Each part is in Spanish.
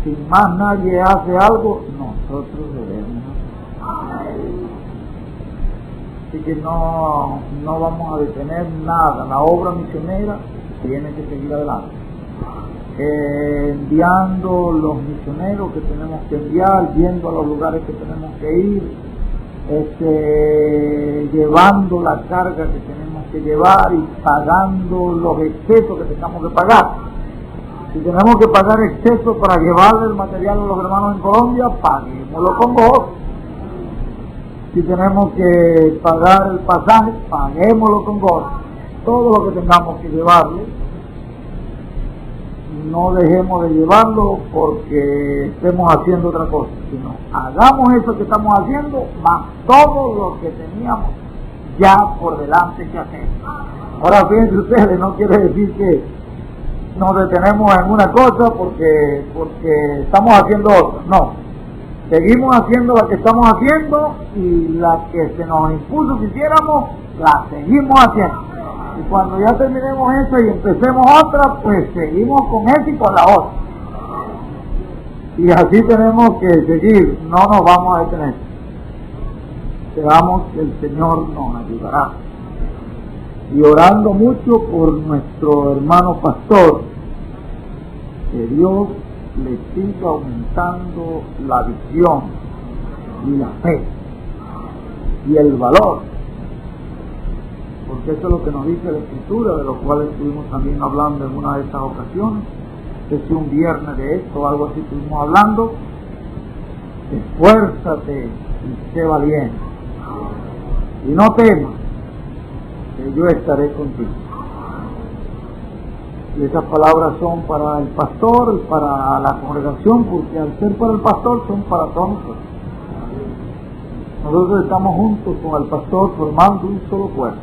si más nadie hace algo, nosotros debemos. Así que no vamos a detener nada. La obra misionera tiene que seguir adelante. Enviando los misioneros que tenemos que enviar, yendo a los lugares que tenemos que ir, llevando la carga que tenemos que llevar y pagando los excesos que tengamos que pagar. Si tenemos que pagar excesos para llevarle el material a los hermanos en Colombia, paguémoslo con gozo. Si tenemos que pagar el pasaje, paguémoslo con gozo. Todo lo que tengamos que llevarle, no dejemos de llevarlo porque estemos haciendo otra cosa, sino hagamos eso que estamos haciendo, más todo lo que teníamos ya por delante que hacer. Ahora fíjense ustedes, no quiere decir que nos detenemos en una cosa porque estamos haciendo otra, no. Seguimos haciendo la que estamos haciendo y la que se nos impuso que hiciéramos, la seguimos haciendo. Y cuando ya terminemos eso y empecemos otra, pues seguimos con esa y con la otra. Y así tenemos que seguir, no nos vamos a detener. Esperamos que el Señor nos ayudará. Y orando mucho por nuestro hermano pastor, que Dios le siga aumentando la visión y la fe y el valor, porque eso es lo que nos dice la Escritura, de lo cual estuvimos también hablando en una de estas ocasiones, que si un viernes de esto o algo así estuvimos hablando. Esfuérzate y sé valiente, y no temas, que yo estaré contigo. Y esas palabras son para el pastor y para la congregación, porque al ser para el pastor son para todos nosotros. Nosotros estamos juntos con el pastor formando un solo cuerpo.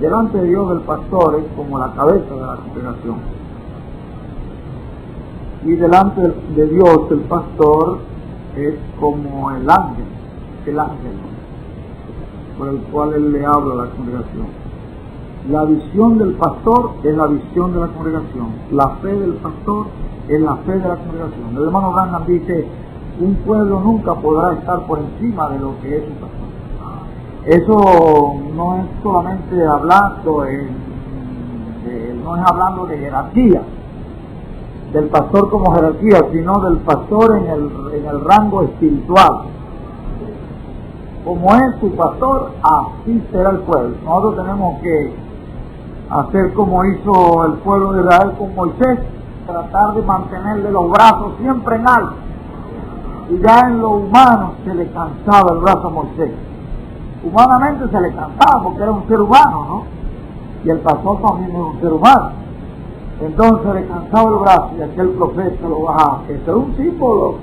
Delante de Dios el pastor es como la cabeza de la congregación. Y delante de Dios el pastor es como el ángel por el cual él le habla a la congregación. La visión del pastor es la visión de la congregación. La fe del pastor es la fe de la congregación. El hermano Branham dice, un pueblo nunca podrá estar por encima de lo que es un pastor. Eso no es solamente hablando no es hablando de jerarquía, del pastor como jerarquía, sino del pastor en el rango espiritual. Como es su pastor, así será el pueblo. Nosotros tenemos que hacer como hizo el pueblo de Israel con Moisés, tratar de mantenerle los brazos siempre en alto. Y ya en lo humano se le cansaba el brazo a Moisés. Humanamente se le cansaba porque era un ser humano, ¿no? Y el pastor también es un ser humano. Entonces le cansaba el brazo y aquel profeta lo bajaba. Eso era un símbolo.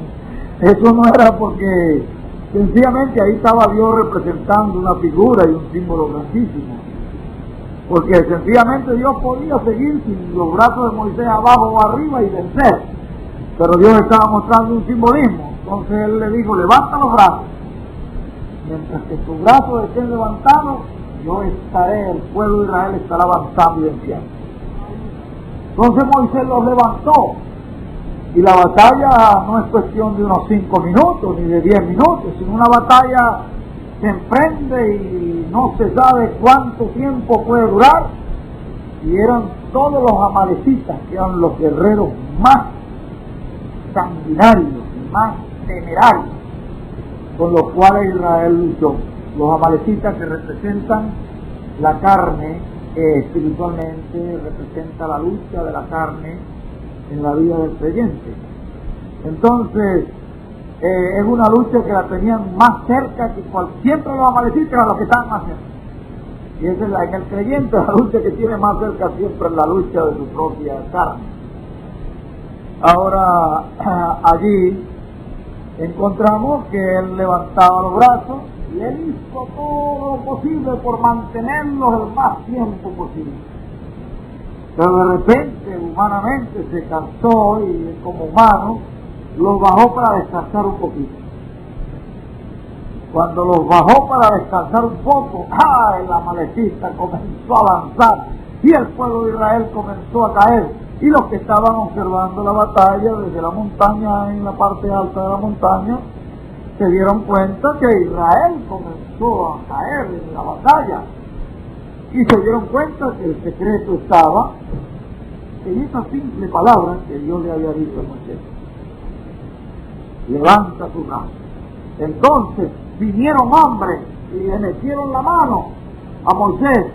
Eso no era porque sencillamente ahí estaba Dios representando una figura y un símbolo grandísimo. Porque sencillamente Dios podía seguir sin los brazos de Moisés abajo o arriba y vencer. Pero Dios estaba mostrando un simbolismo. Entonces Él le dijo, levanta los brazos. Mientras que tus brazos estén levantados, yo estaré, el pueblo de Israel estará avanzando y venciendo. Entonces Moisés los levantó. Y la batalla no es cuestión de unos 5 minutos ni de 10 minutos, sino una batalla se emprende y no se sabe cuánto tiempo puede durar. Y eran todos los amalecitas, que eran los guerreros más sanguinarios, más temerarios, con los cuales Israel luchó. Los amalecitas que representan la carne, espiritualmente representa la lucha de la carne en la vida del creyente. Entonces es una lucha que la tenían más cerca que siempre los amalecitas eran los que estaban más cerca. Y esa es en el creyente la lucha que tiene más cerca siempre es la lucha de su propia carne. Ahora allí encontramos que él levantaba los brazos y él hizo todo lo posible por mantenerlos el más tiempo posible. Pero de repente, humanamente, se cansó y como humano los bajó para descansar un poquito. Cuando los bajó para descansar un poco, el amalecista comenzó a avanzar y el pueblo de Israel comenzó a caer Y los que estaban observando la batalla desde la montaña, en la parte alta de la montaña, se dieron cuenta que Israel comenzó a caer en la batalla. Y se dieron cuenta que el secreto estaba en esa simple palabra que Dios le había dicho a Moisés: levanta tu brazo. Entonces vinieron hombres y le metieron la mano a Moisés.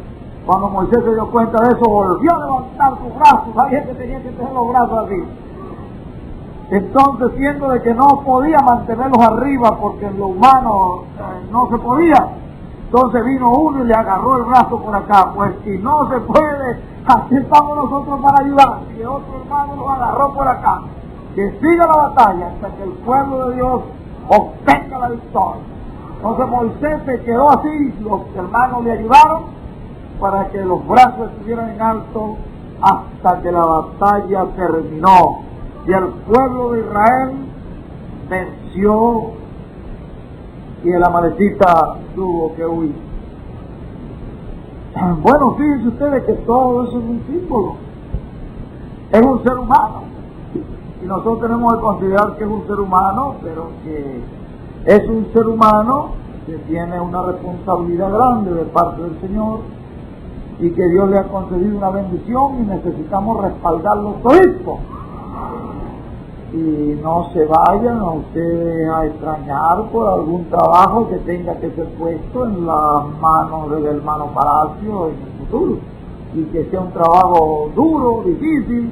Cuando Moisés se dio cuenta de eso, volvió a levantar sus brazos. Sabía que tenía que tener los brazos así. Entonces, siendo de que no podía mantenerlos arriba porque en lo humano no se podía, entonces vino uno y le agarró el brazo por acá. Pues si no se puede, aquí estamos nosotros para ayudar. Y otro hermano lo agarró por acá. Que siga la batalla hasta que el pueblo de Dios obtenga la victoria. Entonces Moisés se quedó así, los hermanos le ayudaron para que los brazos estuvieran en alto hasta que la batalla terminó. Y el pueblo de Israel venció y el amalecita tuvo que huir. Bueno, fíjense ustedes que todo eso es un símbolo. Es un ser humano. Y nosotros tenemos que considerar que es un ser humano, pero que es un ser humano que tiene una responsabilidad grande de parte del Señor y que Dios le ha concedido una bendición y necesitamos respaldarlo todito. Y no se vayan a ustedes a extrañar por algún trabajo que tenga que ser puesto en las manos del hermano Palacio en el futuro, y que sea un trabajo duro, difícil.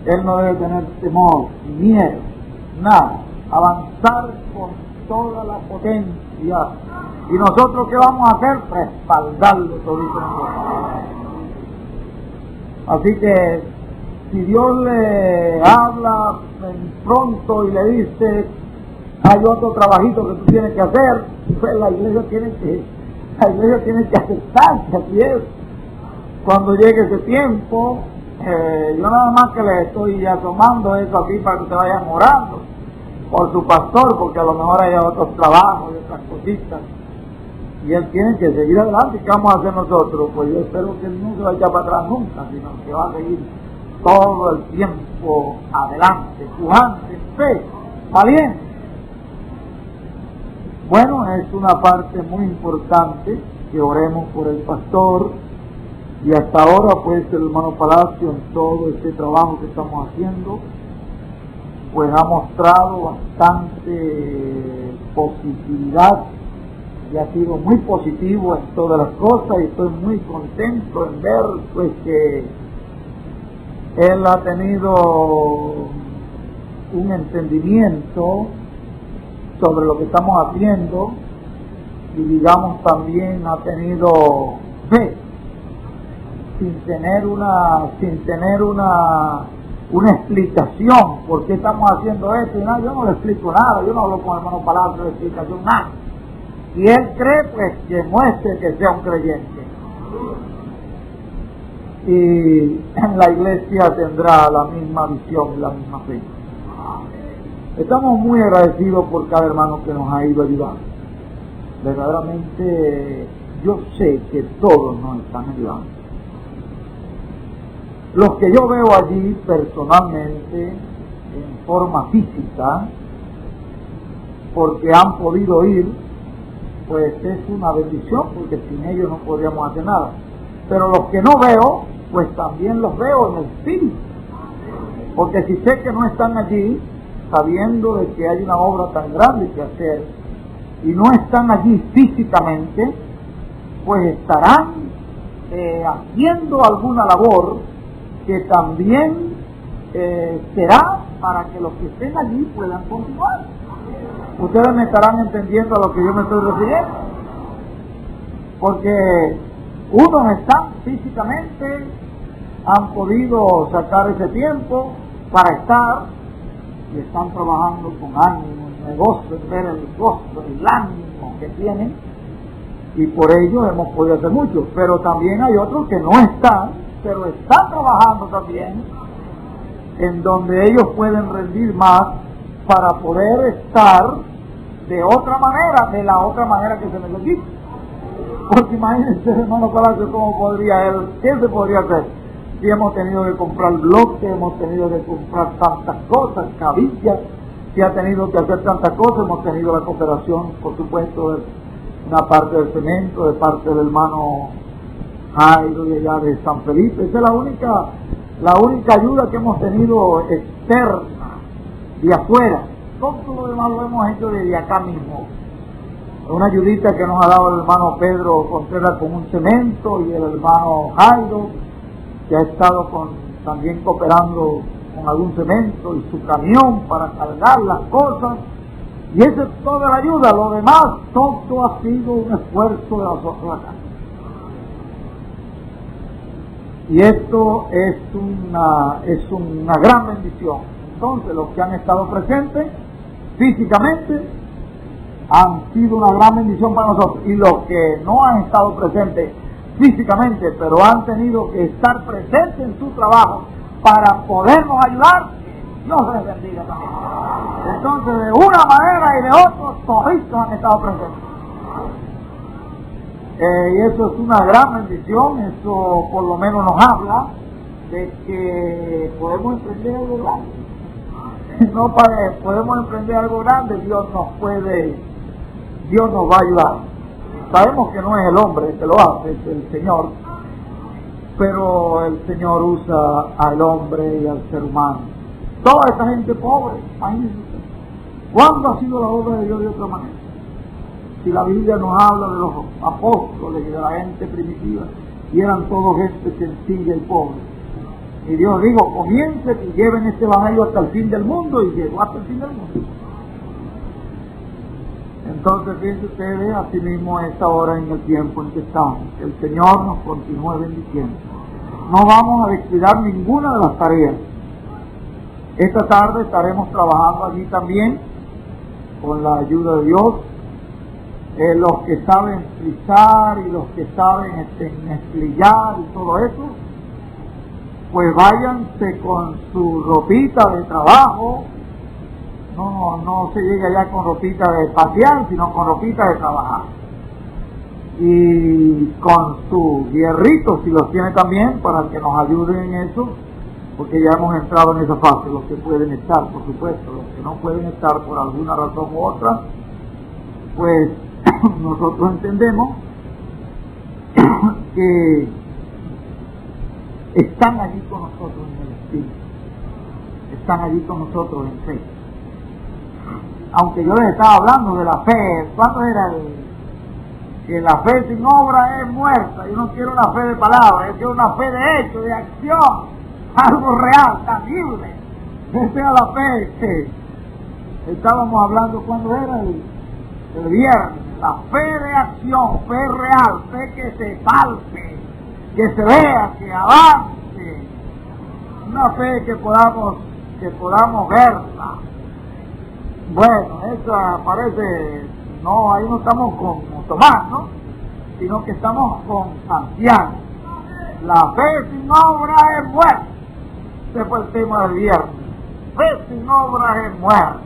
Él no debe tener temor, ni miedo, nada. Avanzar con toda la potencia. ¿Y nosotros qué vamos a hacer? Respaldarlo todito. Así que si Dios le habla pronto y le dice: hay otro trabajito que tú tienes que hacer, pues la iglesia tiene que aceptar que así es. Cuando llegue ese tiempo, yo nada más que le estoy asomando eso aquí para que te vayan orando por su pastor, porque a lo mejor hay otros trabajos y otras cositas, y él tiene que seguir adelante. ¿Qué vamos a hacer nosotros? Pues yo espero que él no se vaya para atrás nunca, sino que va a seguir todo el tiempo adelante, pujante, fe, valiente. Bueno, es una parte muy importante que oremos por el pastor. Y hasta ahora, pues, el hermano Palacio, en todo este trabajo que estamos haciendo, pues ha mostrado bastante positividad y ha sido muy positivo en todas las cosas, y estoy muy contento en ver, pues, que él ha tenido un entendimiento sobre lo que estamos haciendo, y digamos también ha tenido fe, sin tener una explicación por qué estamos haciendo esto y nada. Yo no le explico nada, yo no hablo con el hermano Palacio de explicación, nada. Si él cree, pues que muestre que sea un creyente, y la iglesia tendrá la misma visión y la misma fe. Estamos muy agradecidos por cada hermano que nos ha ido ayudando. Verdaderamente yo sé que todos nos están ayudando. Los que yo veo allí personalmente, en forma física, porque han podido ir, pues es una bendición, porque sin ellos no podríamos hacer nada. Pero los que no veo, pues también los veo en el espíritu, porque si sé que no están allí, sabiendo de que hay una obra tan grande que hacer, y no están allí físicamente, pues estarán haciendo alguna labor que también será para que los que estén allí puedan continuar. Ustedes me estarán entendiendo a lo que yo me estoy refiriendo, porque unos están físicamente, han podido sacar ese tiempo para estar, y están trabajando con ánimo, en negocio, en ver el gozo, el ánimo que tienen, y por ello hemos podido hacer mucho. Pero también hay otros que no están, pero están trabajando también, en donde ellos pueden rendir más para poder estar de otra manera, de la otra manera que se les dice. Porque imagínense, hermano Palacio, cómo podría él, ¿qué se podría hacer? Sí hemos tenido que comprar bloques, hemos tenido que comprar tantas cosas, cabillas, se ha tenido que hacer tantas cosas, hemos tenido la cooperación, por supuesto, de una parte del cemento, de parte del hermano Jairo de allá de San Felipe. Esa es la única ayuda que hemos tenido externa, de afuera. Todo lo demás lo hemos hecho desde acá mismo. Una ayudita que nos ha dado el hermano Pedro Contreras con un cemento y el hermano Jairo, que ha estado también cooperando con algún cemento y su camión para cargar las cosas. Y esa es toda la ayuda. Lo demás, todo ha sido un esfuerzo de nosotros acá. Y esto es una gran bendición. Entonces, los que han estado presentes físicamente han sido una gran bendición para nosotros. Y los que no han estado presentes físicamente, pero han tenido que estar presentes en su trabajo para podernos ayudar, Dios les bendiga también. Entonces, de una manera y de otra, todos han estado presentes. Y eso es una gran bendición. Eso por lo menos nos habla de que podemos emprender algo grande. No podemos emprender algo grande, Dios nos va a ayudar. Sabemos que no es el hombre el que lo hace, es el Señor, pero el Señor usa al hombre y al ser humano. Toda esta gente pobre, imagínense, ¿cuándo ha sido la obra de Dios de otra manera? Si la Biblia nos habla de los apóstoles y de la gente primitiva, y eran todos gente sencilla y pobre. Y Dios dijo, comiencen y lleven este evangelio hasta el fin del mundo, y llegó hasta el fin del mundo. Entonces, fíjense ustedes, así mismo es ahora en el tiempo en que estamos. El Señor nos continúe bendiciendo. No vamos a descuidar ninguna de las tareas. Esta tarde estaremos trabajando allí también, con la ayuda de Dios. Los que saben frisar y los que saben esplillar y todo eso, pues váyanse con su ropita de trabajo. No se llegue allá con ropita de pasear, sino con ropita de trabajar. Y con sus hierritos, si los tiene también, para que nos ayuden en eso, porque ya hemos entrado en esa fase. Los que pueden estar, por supuesto, los que no pueden estar por alguna razón u otra, pues nosotros entendemos que están allí con nosotros en el Espíritu, están allí con nosotros en fe. Aunque yo les estaba hablando de la fe, ¿cuándo era que la fe sin obra es muerta? Yo no quiero una fe de palabras, yo quiero una fe de hecho, de acción, algo real, tangible. Esa era la fe que estábamos hablando cuando era el viernes. La fe de acción, fe real, fe que se palpe, que se vea, que avance. Una fe que podamos verla. Bueno, esa parece, no, ahí no estamos con Tomás, ¿no? Sino que estamos con Santiago. La fe sin obra es muerta. Ese fue el tema del viernes. Fe sin obra es muerta.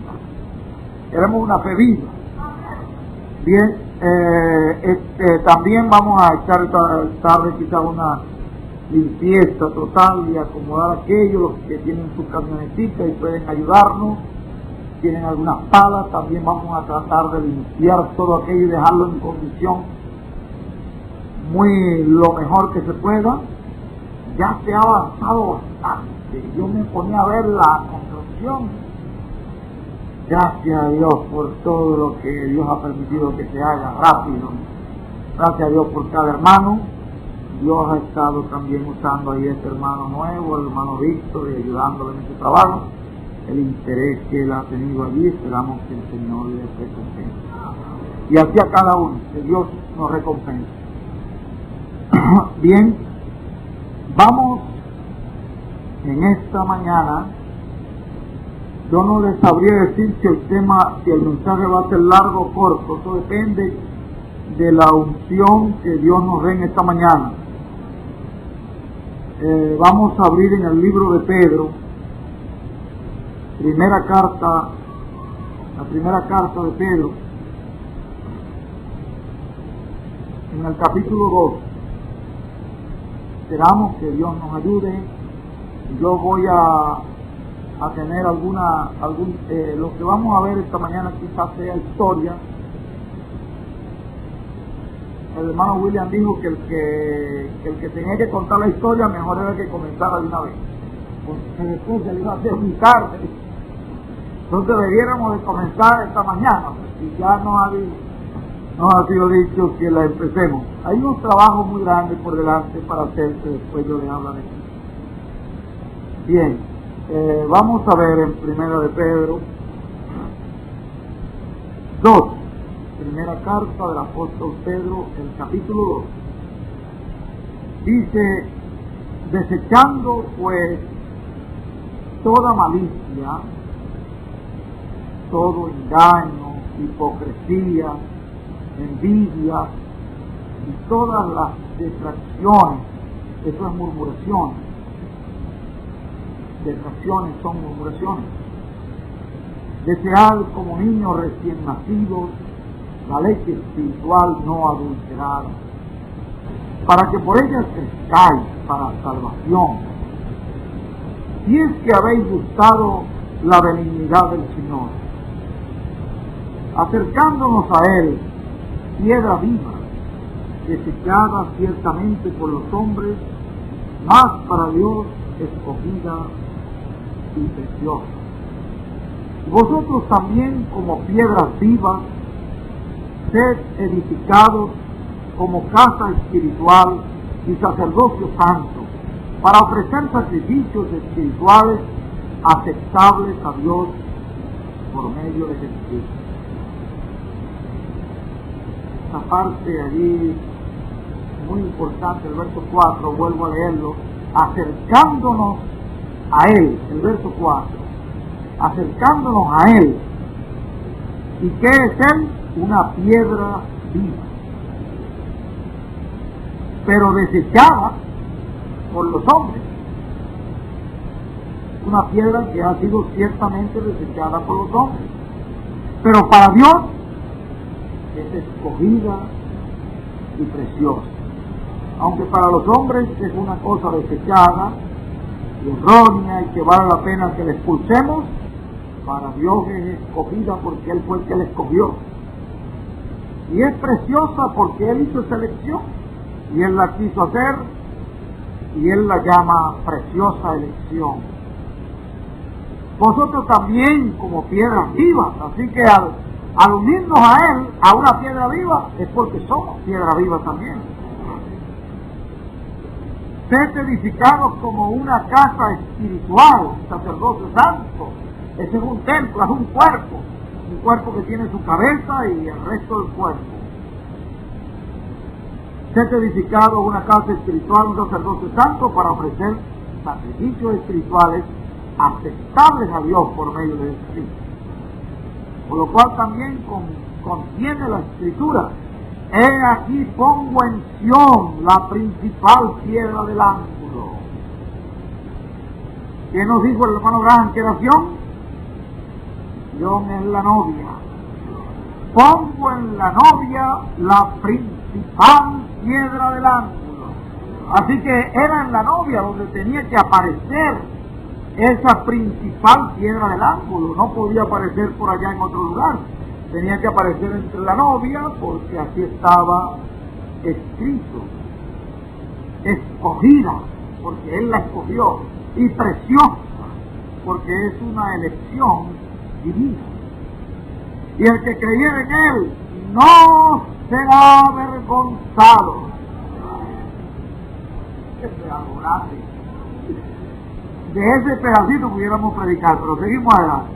Queremos una fe viva. Bien, también vamos a echar esta tarde quizás una limpieza total y acomodar a aquellos que tienen su camionetita y pueden ayudarnos. Tienen algunas palas, también vamos a tratar de limpiar todo aquello y dejarlo en condición lo mejor que se pueda. Ya se ha avanzado bastante. Yo me ponía a ver la construcción. Gracias a Dios por todo lo que Dios ha permitido que se haga rápido. Gracias a Dios por cada hermano. Dios ha estado también usando ahí a este hermano nuevo, el hermano Víctor, y ayudándole en este trabajo. El interés que él ha tenido allí, esperamos que el Señor le recompense. Y así a cada uno, que Dios nos recompense. Bien, vamos en esta mañana. Yo no les sabría decir si el mensaje va a ser largo o corto. Eso depende de la unción que Dios nos dé en esta mañana. Vamos a abrir en el libro de Pedro, la primera carta de Pedro, en el capítulo 2. Esperamos que Dios nos ayude. Yo voy a tener lo que vamos a ver esta mañana quizás sea historia. El hermano William dijo que el que tenía que contar la historia mejor era que comenzara de una vez, porque después se le iba a hacer muy tarde. Entonces debiéramos de comenzar esta mañana, y ya nos ha sido dicho que la empecemos. Hay un trabajo muy grande por delante para hacerse, después yo les hablaré. Bien, vamos a ver en Primera de Pedro 2, primera carta del apóstol Pedro, el capítulo 2. Dice: desechando pues toda malicia, todo engaño, hipocresía, envidia y todas las distracciones. Eso es murmuración. Distracciones son murmuraciones. Desead como niños recién nacidos la leche espiritual no adulterada, para que por ella crezcáis para salvación, si es que habéis gustado la benignidad del Señor, acercándonos a Él, piedra viva, desechada ciertamente por los hombres, mas para Dios escogida y preciosa. Vosotros también, como piedras vivas, sed edificados como casa espiritual y sacerdocio santo, para ofrecer sacrificios espirituales aceptables a Dios por medio de Jesucristo. Esta parte allí, muy importante, el verso 4, vuelvo a leerlo: acercándonos a Él, el verso 4, acercándonos a Él. ¿Y qué es Él? Una piedra viva, pero desechada por los hombres. Una piedra que ha sido ciertamente desechada por los hombres, pero para Dios es escogida y preciosa. Aunque para los hombres es una cosa desechada y errónea y que vale la pena que la expulsemos, para Dios es escogida porque Él fue el que la escogió. Y es preciosa porque Él hizo selección y Él la quiso hacer, y Él la llama preciosa elección. Vosotros también como piedras vivas, así que al unirnos a Él, a una piedra viva, es porque somos piedra viva también. Sed edificados como una casa espiritual, sacerdocio santo. Ese es un templo, es un cuerpo que tiene su cabeza y el resto del cuerpo. Sed edificado una casa espiritual, un sacerdocio santo, para ofrecer sacrificios espirituales aceptables a Dios por medio de Jesucristo. Por lo cual también contiene la Escritura: he aquí pongo en Sión la principal piedra del ángulo. ¿Qué nos dijo el hermano Graham que era Sión? Sión es la novia. Pongo en la novia la principal piedra del ángulo. Así que era en la novia donde tenía que aparecer esa principal piedra del ángulo. No podía aparecer por allá en otro lugar. Tenía que aparecer entre la novia, porque así estaba escrito. Escogida, porque Él la escogió. Y preciosa, porque es una elección divina. Y el que creyera en Él no será avergonzado. Este es algo grande. De ese pedacito pudiéramos predicar, pero seguimos adelante.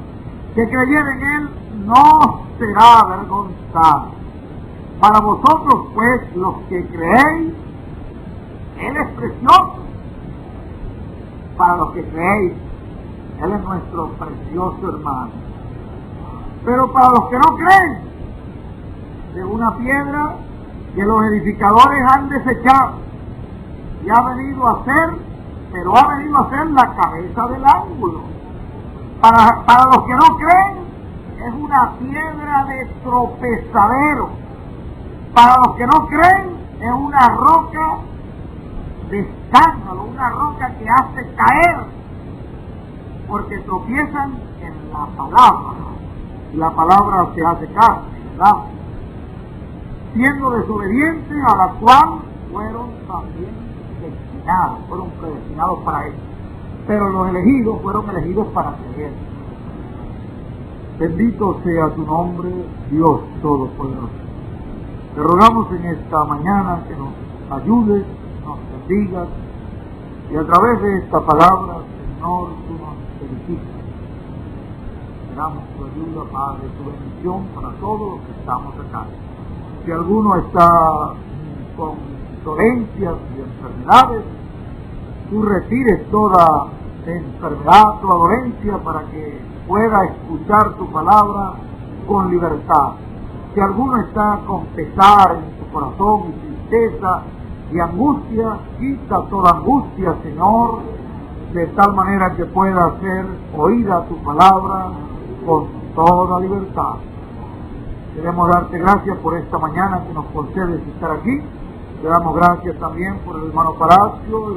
Que creyera en Él no será avergonzado. Para vosotros, pues, los que creéis, Él es precioso. Para los que creéis, Él es nuestro precioso hermano. Pero para los que no creen, de una piedra que los edificadores han desechado, y ha venido a ser, pero ha venido a ser la cabeza del ángulo. Para los que no creen, es una piedra de tropezadero. Para los que no creen, es una roca de escándalo, una roca que hace caer, porque tropiezan en la palabra, y la palabra se hace carne, ¿verdad? Siendo desobedientes, a la cual fueron también destinados, fueron predestinados para eso. Pero los elegidos fueron elegidos para creer. Bendito sea tu nombre, Dios Todopoderoso. Te rogamos en esta mañana que nos ayudes, nos bendigas, y a través de esta palabra, Señor, tú nos edificas. Esperamos tu ayuda, Padre, tu bendición para todos los que estamos acá. Si alguno está con dolencias y enfermedades, tú retires toda enfermedad, toda dolencia, para que pueda escuchar tu palabra con libertad. Si alguno está con pesar en su corazón y tristeza y angustia, quita toda angustia, Señor, de tal manera que pueda hacer oída tu palabra con toda libertad. Queremos darte gracias por esta mañana que nos concedes estar aquí. Te damos gracias también por el hermano Palacio,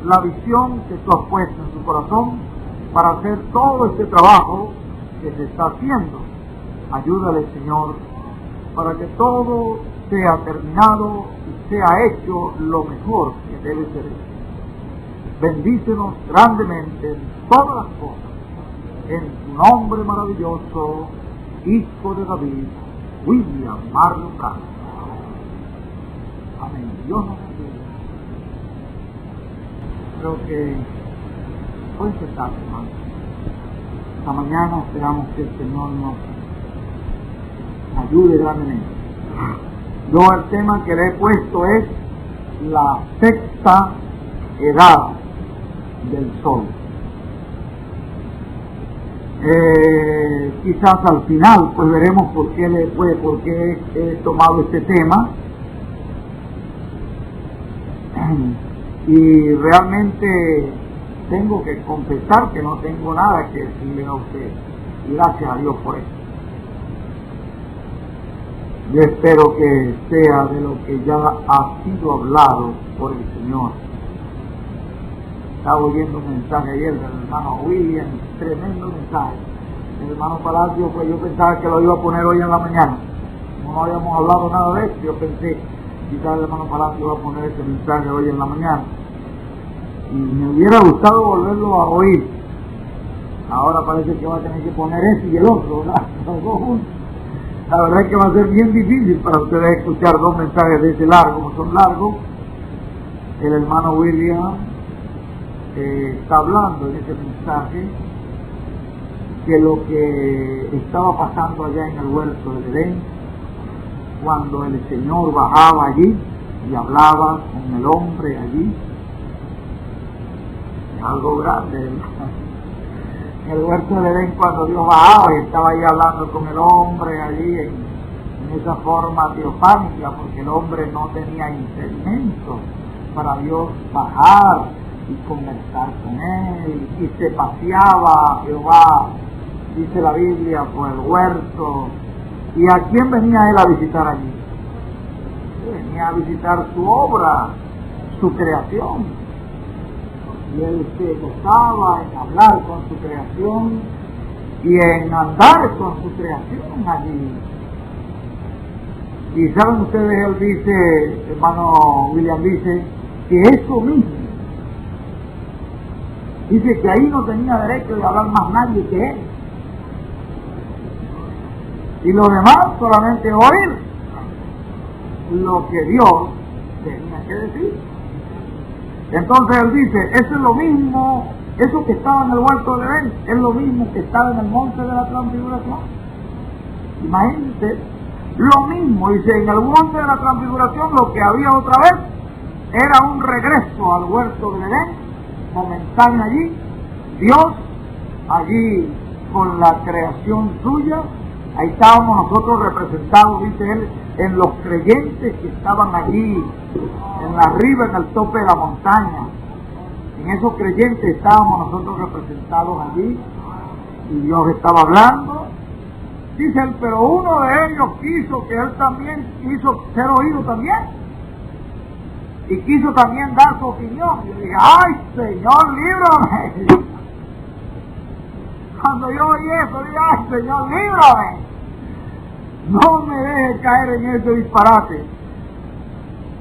la visión que tú has puesto en su corazón para hacer todo este trabajo que se está haciendo. Ayúdale, Señor, para que todo sea terminado y sea hecho lo mejor que debe ser hecho. Bendícenos grandemente en todas las cosas. En tu nombre maravilloso, Hijo de David, William Mario Castro. Amén. Dios nos bendiga. Creo que puede estar, hermano. Esta mañana esperamos que el Señor nos ayude grandemente. Yo el tema que le he puesto es la sexta edad del sol. Quizás al final pues veremos por qué he tomado este tema, y realmente tengo que confesar que no tengo nada que decirle a usted, y gracias a Dios por eso. Yo espero que sea de lo que ya ha sido hablado por el Señor. Estaba oyendo un mensaje ayer del hermano William, tremendo mensaje. El hermano Palacio, pues yo pensaba que lo iba a poner hoy en la mañana. No habíamos hablado nada de esto, yo pensé, quizás el hermano Palacio iba a poner ese mensaje hoy en la mañana. Y me hubiera gustado volverlo a oír. Ahora parece que va a tener que poner ese y el otro, ¿verdad? Los dos juntos. La verdad es que va a ser bien difícil para ustedes escuchar dos mensajes de ese largo, como son largos. El hermano William está hablando en ese mensaje que lo que estaba pasando allá en el huerto del Edén, cuando el Señor bajaba allí y hablaba con el hombre allí, es algo grande, ¿verdad? En el huerto del Edén, cuando Dios bajaba y estaba ahí hablando con el hombre allí en esa forma teofánica, porque el hombre no tenía impedimento para Dios bajar y conversar con él, y se paseaba Jehová, dice la Biblia, por el huerto. ¿Y a quién venía él a visitar allí? Venía a visitar su obra, su creación. Y él se gozaba en hablar con su creación y en andar con su creación allí. Y saben ustedes, él dice, hermano William dice, que eso mismo, dice que ahí no tenía derecho de hablar más nadie que él. Y los demás solamente oír lo que Dios tenía que decir. Entonces él dice, eso es lo mismo, eso que estaba en el huerto de Edén, es lo mismo que estaba en el monte de la transfiguración. Imagínense, lo mismo, dice, en el monte de la transfiguración lo que había otra vez era un regreso al huerto de Edén, momentáneo allí, Dios allí con la creación suya. Ahí estábamos nosotros representados, dice él, en los creyentes que estaban allí, en la arriba, en el tope de la montaña. En esos creyentes estábamos nosotros representados allí, y Dios estaba hablando. Dice él, pero uno de ellos quiso que él también quiso ser oído también. y quiso también dar su opinión. Yo dije, ¡ay, Señor, líbrame! Cuando yo oí eso, dije, ¡ay, Señor, líbrame! No me deje caer en ese disparate.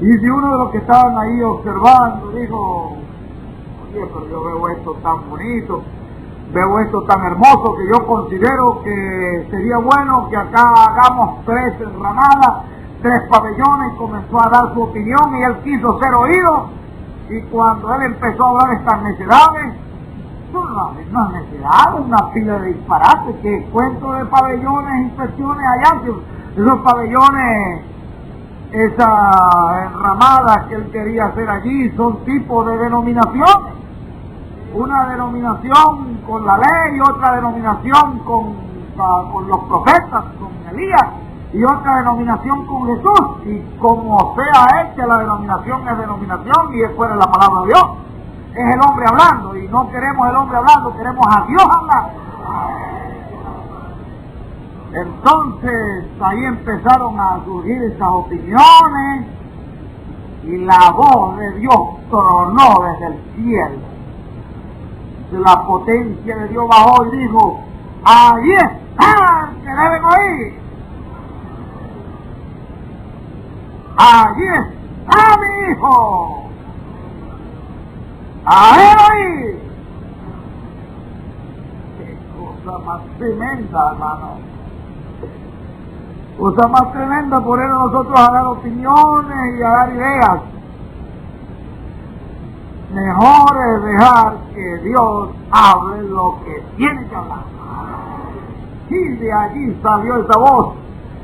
Y si uno de los que estaban ahí observando dijo, oye, pero yo veo esto tan bonito, veo esto tan hermoso, que yo considero que sería bueno que acá hagamos 3 enramadas, 3 pabellones, y comenzó a dar su opinión y él quiso ser oído. Y cuando él empezó a hablar estas necedades, no es necedad, una pila de disparates, que cuento de pabellones, inspecciones allá, que esos pabellones, esas enramadas que él quería hacer allí son tipos de denominaciones. Una denominación con la ley, otra denominación con los profetas, con Elías, y otra denominación con Jesús. Y como sea hecha, la denominación es denominación y después es la palabra de Dios. Es el hombre hablando, y no queremos el hombre hablando, queremos a Dios hablar. Entonces ahí empezaron a surgir esas opiniones y la voz de Dios tronó desde el cielo. La potencia de Dios bajó y dijo, allí está el que deben oír. Allí está mi hijo. A él oír. Qué cosa más tremenda, hermano. Cosa más tremenda poner a nosotros a dar opiniones y a dar ideas. Mejor es dejar que Dios hable lo que tiene que hablar. Y de allí salió esa voz,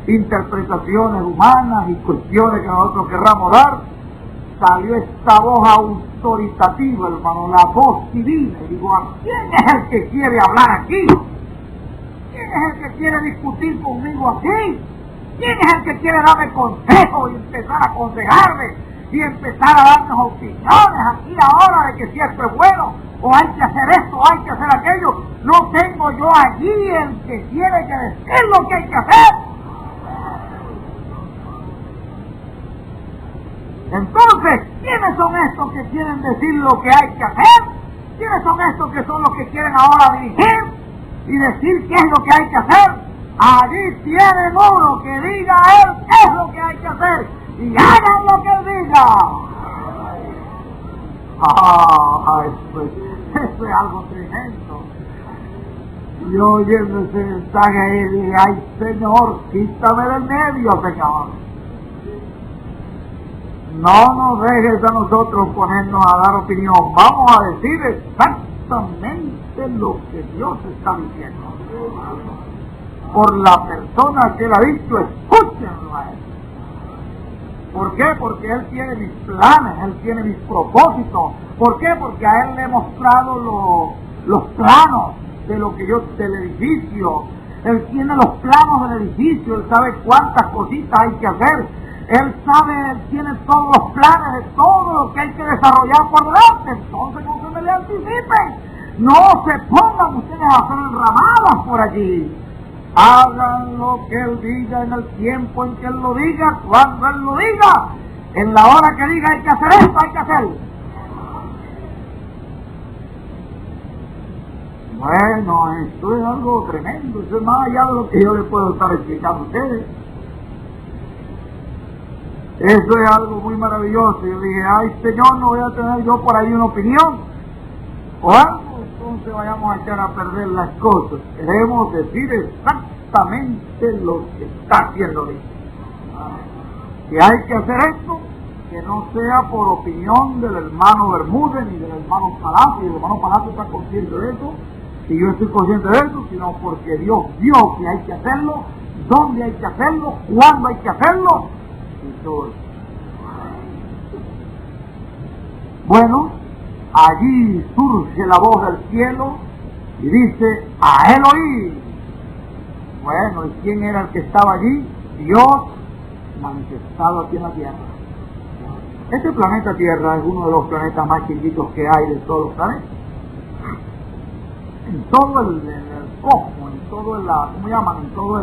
interpretaciones humanas y cuestiones que nosotros querramos dar. Salió esta voz autoritativa, hermano, la voz divina. Y digo, ¿quién es el que quiere hablar aquí? ¿Quién es el que quiere discutir conmigo aquí? ¿Quién es el que quiere darme consejos y empezar a aconsejarme? Y empezar a darnos opiniones aquí ahora de que si esto es bueno, o hay que hacer esto, o hay que hacer aquello. No tengo yo allí el que tiene que decir lo que hay que hacer. Entonces, ¿quiénes son estos que quieren decir lo que hay que hacer? ¿Quiénes son estos que son los que quieren ahora dirigir y decir qué es lo que hay que hacer? Allí tienen uno que diga a él qué es lo que hay que hacer y hagan lo que él diga. Eso es algo tremendo. Yo oyendo ese mensaje ahí dije, ay Señor, quítame del medio, Señor. No nos dejes a nosotros ponernos a dar opinión. Vamos a decir exactamente lo que Dios está diciendo. Por la persona que él ha dicho, escúchenlo a él. ¿Por qué? Porque él tiene mis planes, él tiene mis propósitos. ¿Por qué? Porque a él le he mostrado los planos de lo que yo, del edificio. Él tiene los planos del edificio, él sabe cuántas cositas hay que hacer. Él sabe, él tiene todos los planes de todo lo que hay que desarrollar por delante. Entonces no se me le anticipen. No se pongan ustedes a hacer enramadas por allí. Hagan lo que él diga en el tiempo en que él lo diga, cuando él lo diga. En la hora que diga hay que hacer esto, hay que hacerlo. Bueno, esto es algo tremendo. Eso es más allá de lo que yo les puedo estar explicando a ustedes. Eso es algo muy maravilloso. Yo dije, ay Señor, no voy a tener yo por ahí una opinión o algo, entonces vayamos a echar a perder las cosas. Queremos decir exactamente lo que está haciendo Dios. Que hay que hacer esto, que no sea por opinión del hermano Bermúdez ni del hermano Palacio, y el hermano Palacio está consciente de eso, y yo estoy consciente de eso, sino porque Dios vio que hay que hacerlo, dónde hay que hacerlo, cuándo hay que hacerlo, y todo eso. Bueno, allí surge la voz del cielo y dice, a él oí. Bueno, ¿y quién era el que estaba allí? Dios manifestado aquí en la tierra. Este planeta Tierra es uno de los planetas más chiquitos que hay de todos los planetas. En todo el cosmos, en todo el, ¿cómo llaman? En todo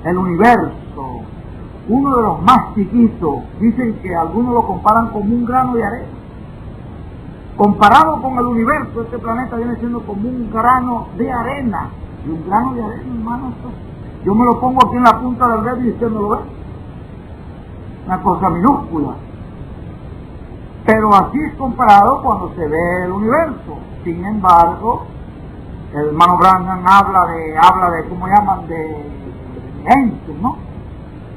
el universo, uno de los más chiquitos. Dicen que algunos lo comparan como un grano de arena. Comparado con el universo, este planeta viene siendo como un grano de arena. Y un grano de arena, hermano, yo me lo pongo aquí en la punta del dedo y usted no lo ve. Una cosa minúscula. Pero así es comparado cuando se ve el universo. Sin embargo, el hermano Branham habla de ¿cómo llaman? De Einstein, ¿no?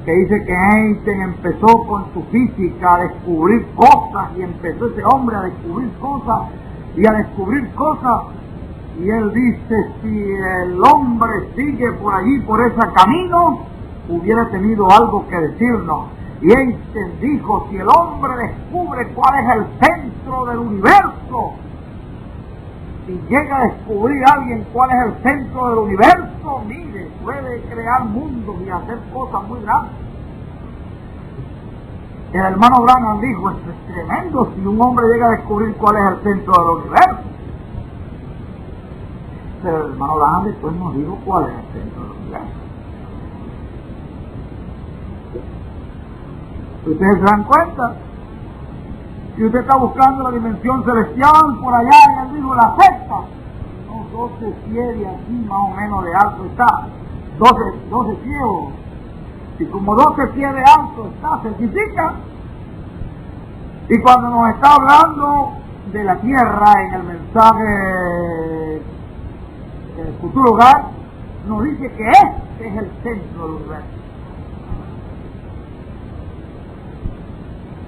Que dice que Einstein empezó con su física a descubrir cosas, y empezó ese hombre a descubrir cosas, y a descubrir cosas, y él dice, si el hombre sigue por allí, por ese camino, hubiera tenido algo que decirnos. Y Einstein dijo, si el hombre descubre cuál es el centro del universo, si llega a descubrir a alguien cuál es el centro del universo, mire, puede crear mundos y hacer cosas muy grandes. El hermano Branham dijo, esto es tremendo si un hombre llega a descubrir cuál es el centro del universo. Pero el hermano Branham después nos dijo cuál es el centro del universo. ¿Ustedes se dan cuenta? Si usted está buscando la dimensión celestial, por allá en el mismo la sexta, unos 12 pies de aquí más o menos de alto está, 12 pies, y como 12 pies de alto está, certifica. Y cuando nos está hablando de la tierra en el mensaje del futuro hogar, nos dice que este es el centro del universo.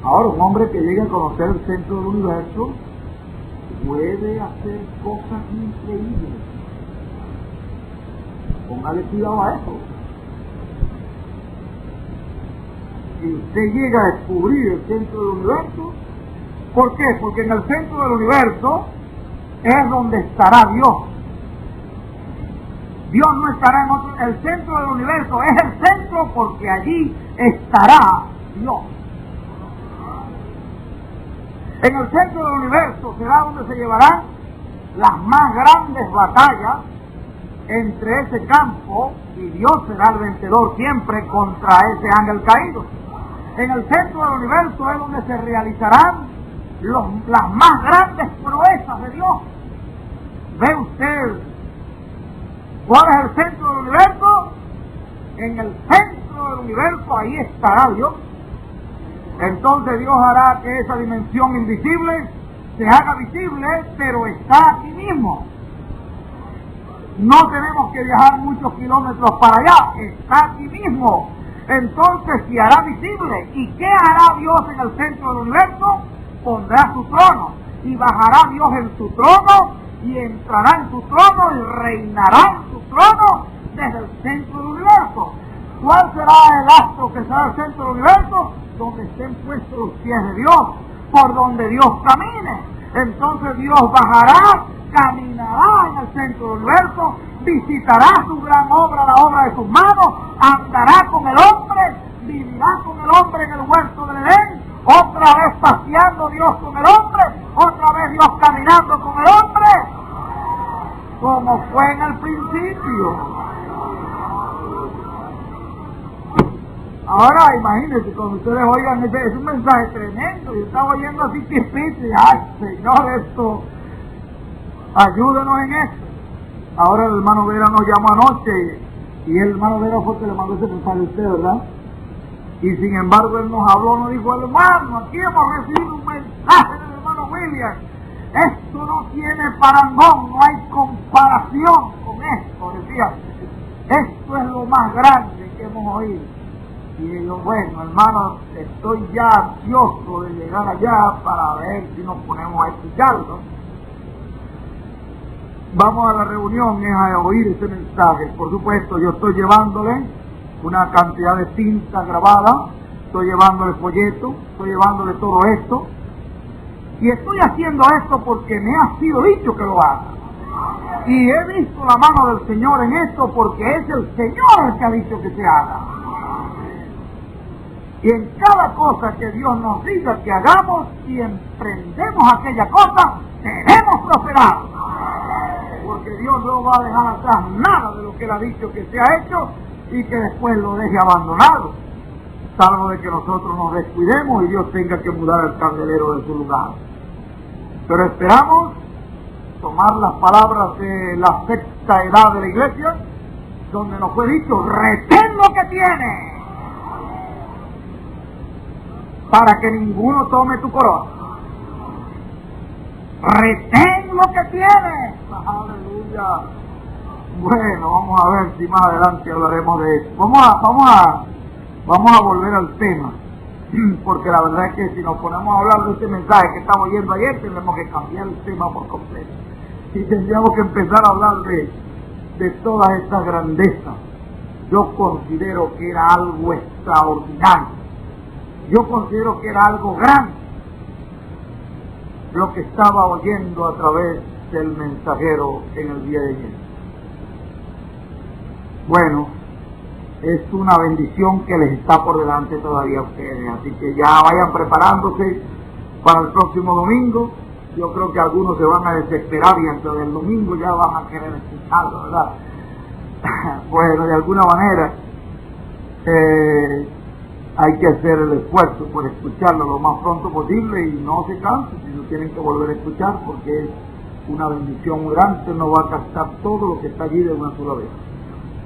Ahora, un hombre que llegue a conocer el centro del universo puede hacer cosas increíbles. Póngale cuidado a eso. Si usted llega a descubrir el centro del universo, ¿por qué? Porque en el centro del universo es donde estará Dios. Dios no estará en otro. El centro del universo es el centro porque allí estará Dios. En el centro del universo será donde se llevarán las más grandes batallas entre ese campo, y Dios será el vencedor siempre contra ese ángel caído. En el centro del universo es donde se realizarán las más grandes proezas de Dios. ¿Ve usted cuál es el centro del universo? En el centro del universo ahí estará Dios. Entonces Dios hará que esa dimensión invisible se haga visible, pero está aquí mismo. No tenemos que viajar muchos kilómetros para allá, está aquí mismo. Entonces se hará visible. ¿Y qué hará Dios en el centro del universo? Pondrá su trono, y bajará Dios en su trono, y entrará en su trono, y reinará en su trono desde el centro del universo. ¿Cuál será el astro que será el centro del universo? Donde estén puestos los pies de Dios, por donde Dios camine. Entonces Dios bajará, caminará en el centro del universo, visitará su gran obra, la obra de sus manos, andará con el hombre, vivirá con el hombre en el huerto del Edén, otra vez paseando Dios con el hombre, otra vez Dios caminando con el hombre, como fue en el principio. Ahora imagínense, cuando ustedes oigan es un mensaje tremendo, yo estaba oyendo así chispito y ¡ay, Señor, esto, ayúdenos en esto! Ahora el hermano Vera nos llamó anoche, y el hermano Vera fue que le mandó ese mensaje a usted, ¿verdad? Y sin embargo él nos habló, nos dijo, hermano, aquí hemos recibido un mensaje del hermano William, esto no tiene parangón, no hay comparación con esto, decía, esto es lo más grande que hemos oído. Y yo, bueno, hermano, estoy ya ansioso de llegar allá para ver si nos ponemos a escucharlo. Vamos a la reunión, es a oír ese mensaje. Por supuesto, yo estoy llevándole una cantidad de cinta grabada, estoy llevándole folleto, estoy llevándole todo esto. Y estoy haciendo esto porque me ha sido dicho que lo haga. Y he visto la mano del Señor en esto porque es el Señor el que ha dicho que se haga. Y en cada cosa que Dios nos diga que hagamos, si emprendemos aquella cosa, seremos prosperados. Porque Dios no va a dejar atrás nada de lo que Él ha dicho que se ha hecho y que después lo deje abandonado. salvo de que nosotros nos descuidemos y Dios tenga que mudar el candelero de su lugar. Pero esperamos tomar las palabras de la sexta edad de la iglesia, donde nos fue dicho: retén lo que tienes, para que ninguno tome tu corona. Retén lo que tienes. Aleluya. Bueno, vamos a ver si más adelante hablaremos de eso. Vamos a volver al tema, porque la verdad es que si nos ponemos a hablar de este mensaje que estamos oyendo ayer, tenemos que cambiar el tema por completo. Y tendríamos que empezar a hablar de todas estas grandezas. Yo considero que era algo extraordinario. Yo considero que era algo grande lo que estaba oyendo a través del mensajero en el día de ayer. Bueno, es una bendición que les está por delante todavía a ustedes, así que ya vayan preparándose para el próximo domingo. Yo creo que algunos se van a desesperar y antes del domingo ya van a querer escucharlo, ¿verdad? Bueno, de alguna manera hay que hacer el esfuerzo por escucharlo lo más pronto posible y no se cansen si no tienen que volver a escuchar, porque es una bendición muy grande. Usted no va a captar todo lo que está allí de una sola vez.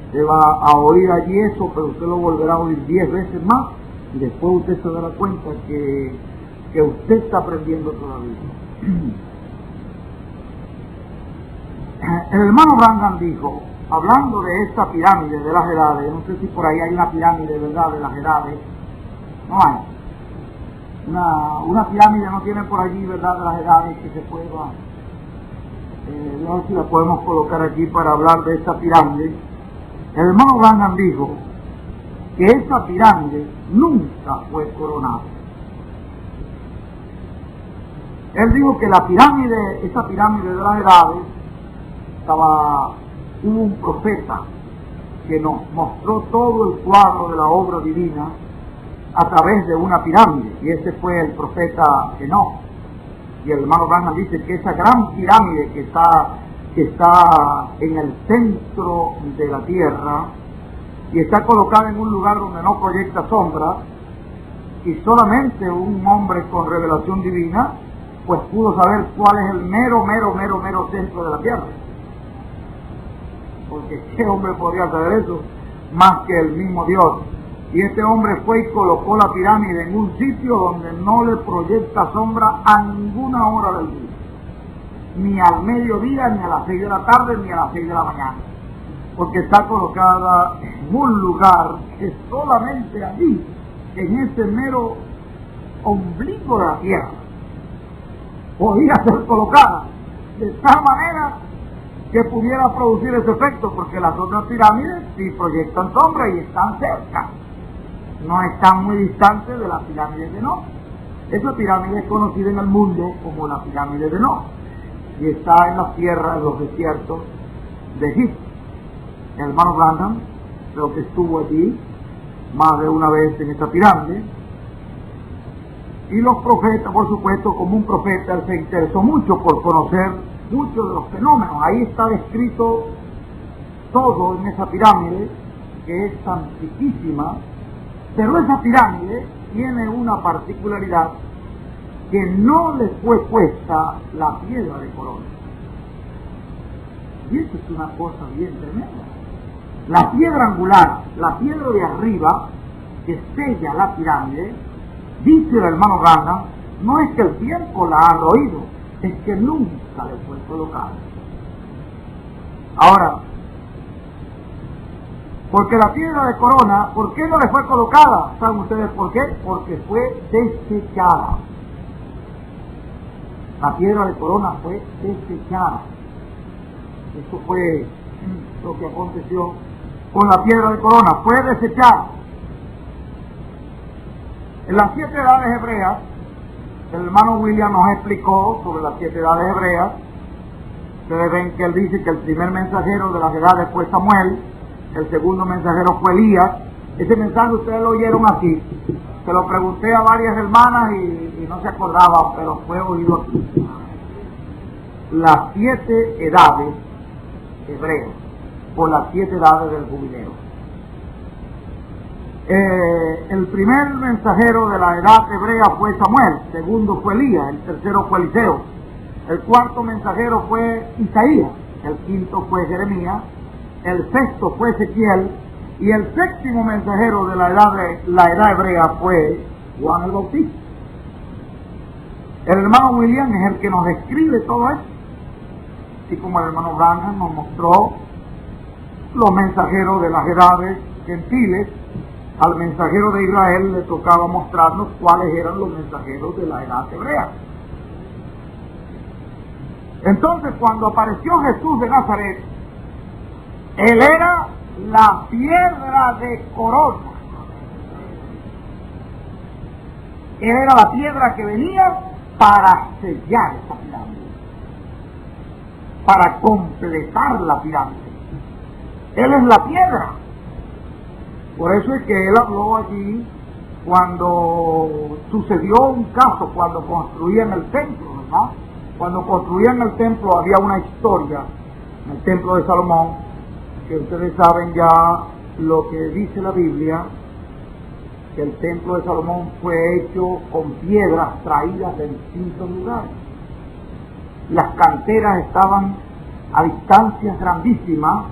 Usted va a oír allí eso, pero usted lo volverá a oír 10 veces más y después usted se dará cuenta que usted está aprendiendo todavía. El hermano Branham dijo, hablando de esta pirámide de las edades, no sé si por ahí hay una pirámide, ¿verdad?, de las edades. No hay. Una pirámide no tiene por allí, ¿verdad?, de las edades que se pueda. No sé si la podemos colocar aquí para hablar de esta pirámide. El hermano Branham dijo que esa pirámide nunca fue coronada. Él dijo que esa pirámide de las edades, hubo un profeta que nos mostró todo el cuadro de la obra divina a través de una pirámide, y ese fue el profeta Enoch. Y el hermano Branham dice que esa gran pirámide que está en el centro de la tierra y está colocada en un lugar donde no proyecta sombra, y solamente un hombre con revelación divina pues pudo saber cuál es el mero centro de la tierra. Porque ¿qué hombre podría saber eso más que el mismo Dios? Y este hombre fue y colocó la pirámide en un sitio donde no le proyecta sombra a ninguna hora del día, ni al mediodía, ni a las 6 de la tarde, ni a las 6 de la mañana, porque está colocada en un lugar que solamente allí, en ese mero ombligo de la tierra, podía ser colocada de tal manera que pudiera producir ese efecto, porque las otras pirámides sí proyectan sombra y están cerca, no están muy distantes de la pirámide de Enoch. Esa pirámide es conocida en el mundo como la pirámide de Enoch y está en las tierras, en los desiertos de Egipto. El hermano Branham creo que estuvo allí más de una vez en esta pirámide, y los profetas, por supuesto, como un profeta, él se interesó mucho por conocer muchos de los fenómenos. Ahí está descrito todo en esa pirámide, que es antiquísima, pero esa pirámide tiene una particularidad, que no le fue puesta la piedra de corona. Y eso es una cosa bien tremenda. La piedra angular, la piedra de arriba, que sella la pirámide, dice el hermano Branham, no es que el tiempo la ha roído, es que nunca le fue colocada. Ahora, porque la piedra de corona, ¿por qué no le fue colocada? ¿Saben ustedes por qué? Porque fue desechada. La piedra de corona fue desechada. Eso fue lo que aconteció con la piedra de corona, fue desechada. En las 7 edades hebreas, el hermano William nos explicó sobre las 7 edades hebreas. Ustedes ven que él dice que el primer mensajero de las edades fue Samuel, el segundo mensajero fue Elías. Ese mensaje ustedes lo oyeron aquí. Se lo pregunté a varias hermanas y no se acordaban, pero fue oído aquí. Las 7 edades hebreas, o las 7 edades del jubileo. El primer mensajero de la edad hebrea fue Samuel, el segundo fue Elías, el tercero fue Eliseo, el cuarto mensajero fue Isaías, el quinto fue Jeremías, el sexto fue Ezequiel, y el séptimo mensajero de la edad hebrea fue Juan el Bautista. El hermano William es el que nos describe todo esto, así como el hermano Branham nos mostró los mensajeros de las edades gentiles. Al mensajero de Israel le tocaba mostrarnos cuáles eran los mensajeros de la edad hebrea. Entonces, cuando apareció Jesús de Nazaret, él era la piedra de corona. Él era la piedra que venía para sellar esa pirámide, para completar la pirámide. Él es la piedra. Por eso es que él habló allí cuando sucedió un caso, cuando construían el templo, ¿verdad? Cuando construían el templo había una historia en el templo de Salomón, que ustedes saben ya lo que dice la Biblia, que el templo de Salomón fue hecho con piedras traídas de distintos lugares. Las canteras estaban a distancias grandísimas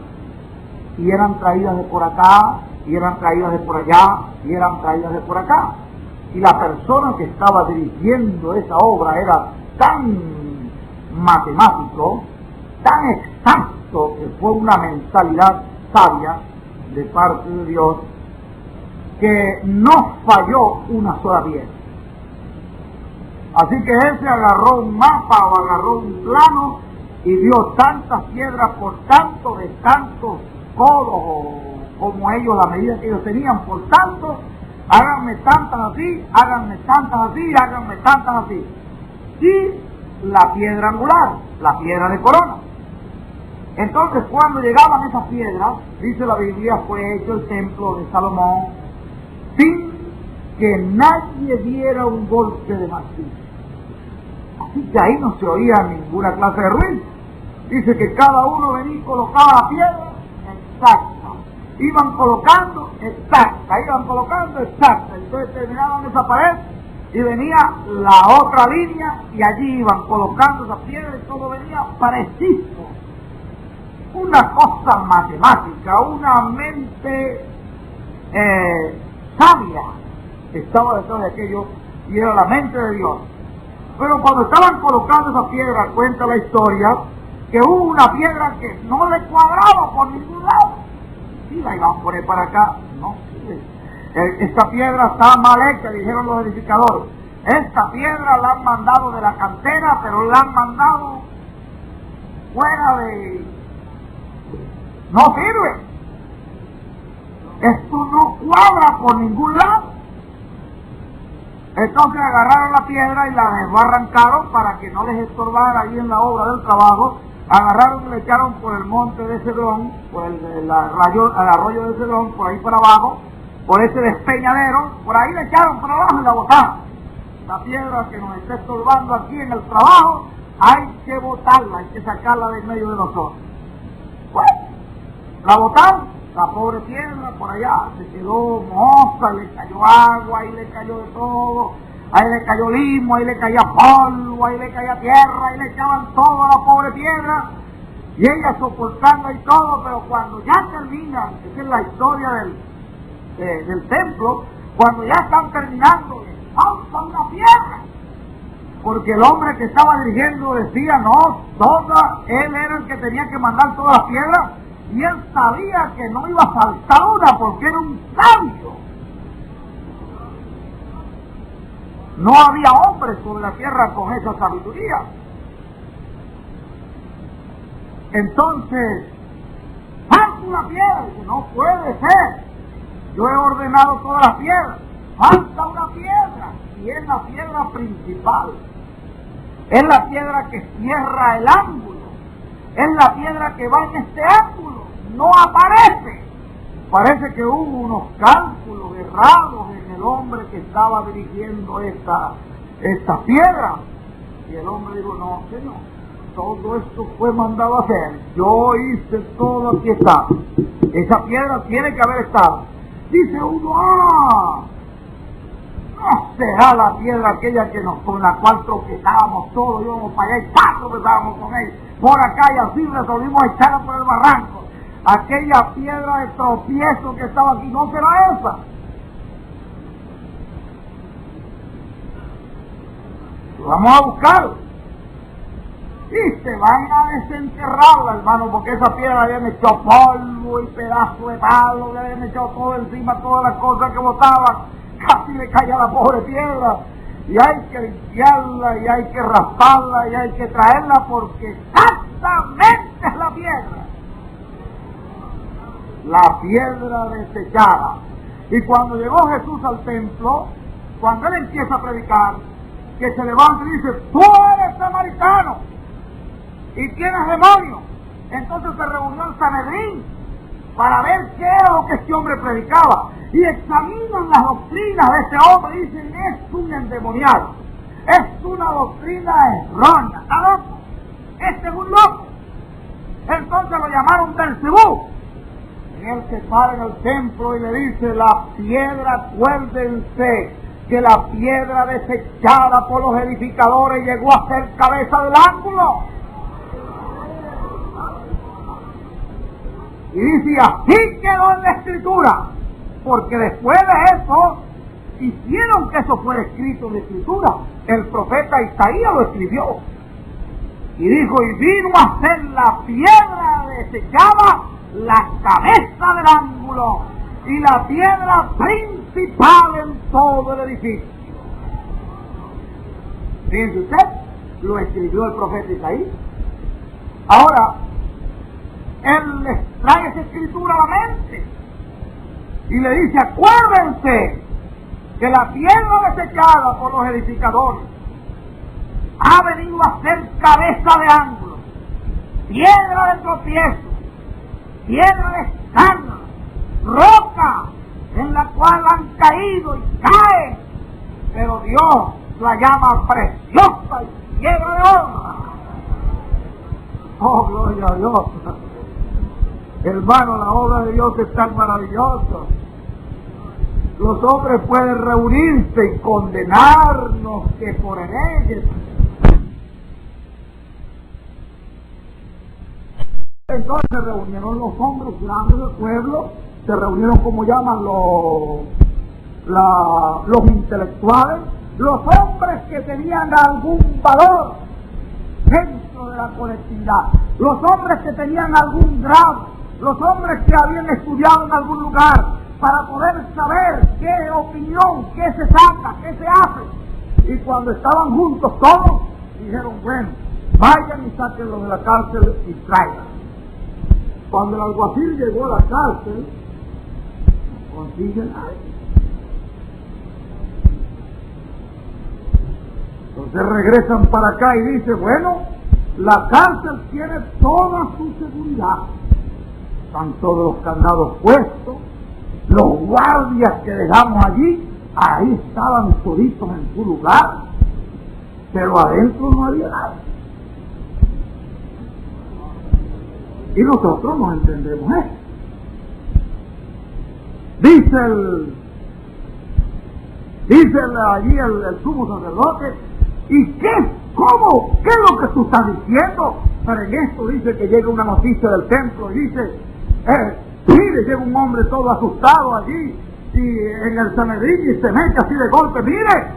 y eran traídas de por acá, y eran traídas de por allá, y eran traídas de por acá. Y la persona que estaba dirigiendo esa obra era tan matemático, tan exacto, que fue una mentalidad sabia de parte de Dios, que no falló una sola piedra. Así que él se agarró un mapa o agarró un plano y dio tantas piedras por tanto de tantos codos como ellos, la medida que ellos tenían, por tanto, háganme tantas así, háganme tantas así, háganme tantas así. Y la piedra angular, la piedra de corona. Entonces, cuando llegaban esas piedras, dice la Biblia, fue hecho el templo de Salomón sin que nadie diera un golpe de martillo. Así que ahí no se oía ninguna clase de ruido. Dice que cada uno venía y colocaba la piedra exacta. Iban colocando exacta, iban colocando exacta. Entonces terminaban esa pared y venía la otra línea y allí iban colocando esa piedra y todo venía parecido. Una cosa matemática, una mente sabia estaba detrás de aquello y era la mente de Dios. Pero cuando estaban colocando esa piedra, cuenta la historia que hubo una piedra que no le cuadraba por ningún lado. Sí, la iban a poner para acá, no sirve. Esta piedra está mal hecha, dijeron los edificadores. Esta piedra la han mandado de la cantera, pero la han mandado fuera de... No sirve. Esto no cuadra por ningún lado. Entonces agarraron la piedra y la desbarrancaron para que no les estorbara ahí en la obra del trabajo. Agarraron y le echaron por el monte de Cedrón, por el arroyo de Cedrón, por ahí para abajo, por ese despeñadero, por ahí le echaron para abajo y la botaron. La piedra que nos está estorbando aquí en el trabajo, hay que botarla, hay que sacarla de en medio de nosotros. Pues, la botaron, la pobre piedra por allá, se quedó moza, le cayó agua, ahí le cayó de todo, ahí le cayó limo, ahí le caía polvo, ahí le caía tierra, ahí le echaban todo a la pobre piedra, y ella soportando y todo, pero cuando ya termina, esa es la historia del templo, cuando ya están terminando, falta una piedra, porque el hombre que estaba dirigiendo decía, no, él era el que tenía que mandar todas las piedras, y él sabía que no iba a faltar una, porque era un sabio. No había hombre sobre la tierra con esa sabiduría. Entonces, falta una piedra, que no puede ser. Yo he ordenado todas las piedras. Falta una piedra, y es la piedra principal. Es la piedra que cierra el ángulo. Es la piedra que va en este ángulo. No aparece. Parece que hubo unos cálculos errados en el hombre que estaba dirigiendo esta piedra. Y el hombre dijo, no, señor, todo esto fue mandado a hacer. Yo hice todo, aquí está. Esa piedra tiene que haber estado. dice uno, ¡ah! No será la piedra aquella con la cual tropezábamos todos, íbamos para allá y ¡pam! Tropezábamos con ella, por acá, y así resolvimos echarla por el barranco. Aquella piedra de tropiezo que estaba aquí, ¿no será esa? Vamos a buscar. Y se van a desenterrarla, hermano, porque esa piedra le habían echado polvo y pedazo de palo, le habían echado todo encima, todas las cosas que botaban. Casi le caía la pobre piedra. Y hay que limpiarla, y hay que rasparla, y hay que traerla, porque exactamente es la piedra. La piedra desechada. Y cuando llegó Jesús al templo, cuando él empieza a predicar, que se levanta y dice, tú eres samaritano y tienes demonio. Entonces se reunió el Sanedrín para ver qué era lo que este hombre predicaba, y examinan las doctrinas de este hombre y dicen, es un endemoniado, es una doctrina errónea, ¿está loco? Este es un loco. Entonces lo llamaron Belcebú, y él se para en el templo y le dice, la piedra, acuérdense que la piedra desechada por los edificadores llegó a ser cabeza del ángulo. Y dice, así quedó en la escritura, porque después de eso hicieron que eso fuera escrito en la escritura. El profeta Isaías lo escribió y dijo, y vino a ser la piedra desechada la cabeza del ángulo y la piedra principal en todo el edificio. Fíjense usted, lo escribió el profeta Isaías. Ahora, él les trae esa escritura a la mente y le dice, acuérdense que la piedra desechada por los edificadores ha venido a ser cabeza de ángulo, piedra de tropiezo, piedra de escándalo, roca en la cual han caído y caen, pero Dios la llama preciosa y piedra de honra. Oh, gloria a Dios. Hermano, la obra de Dios es tan maravillosa. Los hombres pueden reunirse y condenarnos que por en ellos. Entonces se reunieron los hombres grandes del pueblo, se reunieron como llaman los intelectuales, los hombres que tenían algún valor dentro de la colectividad, los hombres que tenían algún grado, los hombres que habían estudiado en algún lugar para poder saber qué opinión, qué se saca, qué se hace. Y cuando estaban juntos todos, dijeron, bueno, vayan y sáquenlo de la cárcel y traigan. Cuando el alguacil llegó a la cárcel, no consigue nadie. Entonces regresan para acá y dicen, bueno, la cárcel tiene toda su seguridad. Están todos los candados puestos, los guardias que dejamos allí, ahí estaban toditos en su lugar, pero adentro no había nada. Y nosotros no entendemos eso. Dice allí el sumo sacerdote, ¿y qué? ¿Cómo? ¿Qué es lo que tú estás diciendo? Pero en esto dice que llega una noticia del templo y dice, mire, llega un hombre todo asustado allí y en el Sanedrín y se mete así de golpe, mire,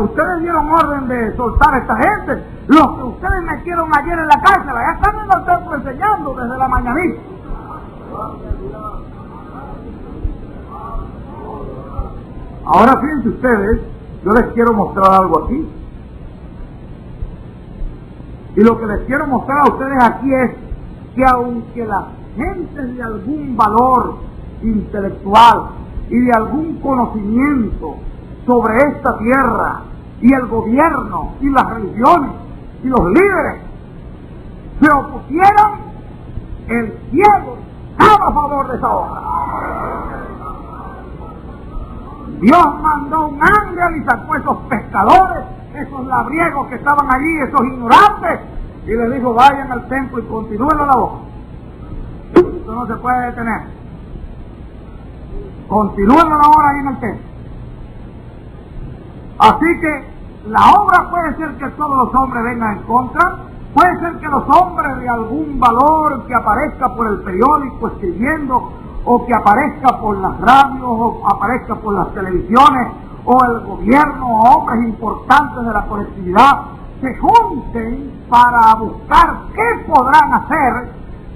ustedes dieron orden de soltar a esta gente, los que ustedes metieron ayer en la cárcel, allá están en el templo enseñando desde la mañanita. Ahora fíjense ustedes, yo les quiero mostrar algo aquí. Y lo que les quiero mostrar a ustedes aquí es que aunque las gentes de algún valor intelectual y de algún conocimiento sobre esta tierra y el gobierno y las religiones y los líderes se opusieran, el cielo estaba a favor de esa obra. Dios mandó un ángel y sacó a esos pescadores, esos labriegos que estaban allí, esos ignorantes, y les dijo, vayan al templo y continúen la labor. Esto no se puede detener. Continúen la obra ahí en el templo. Así que la obra puede ser que todos los hombres vengan en contra, puede ser que los hombres de algún valor que aparezca por el periódico escribiendo, o que aparezca por las radios, o aparezca por las televisiones, o el gobierno, o hombres importantes de la colectividad, se junten para buscar qué podrán hacer.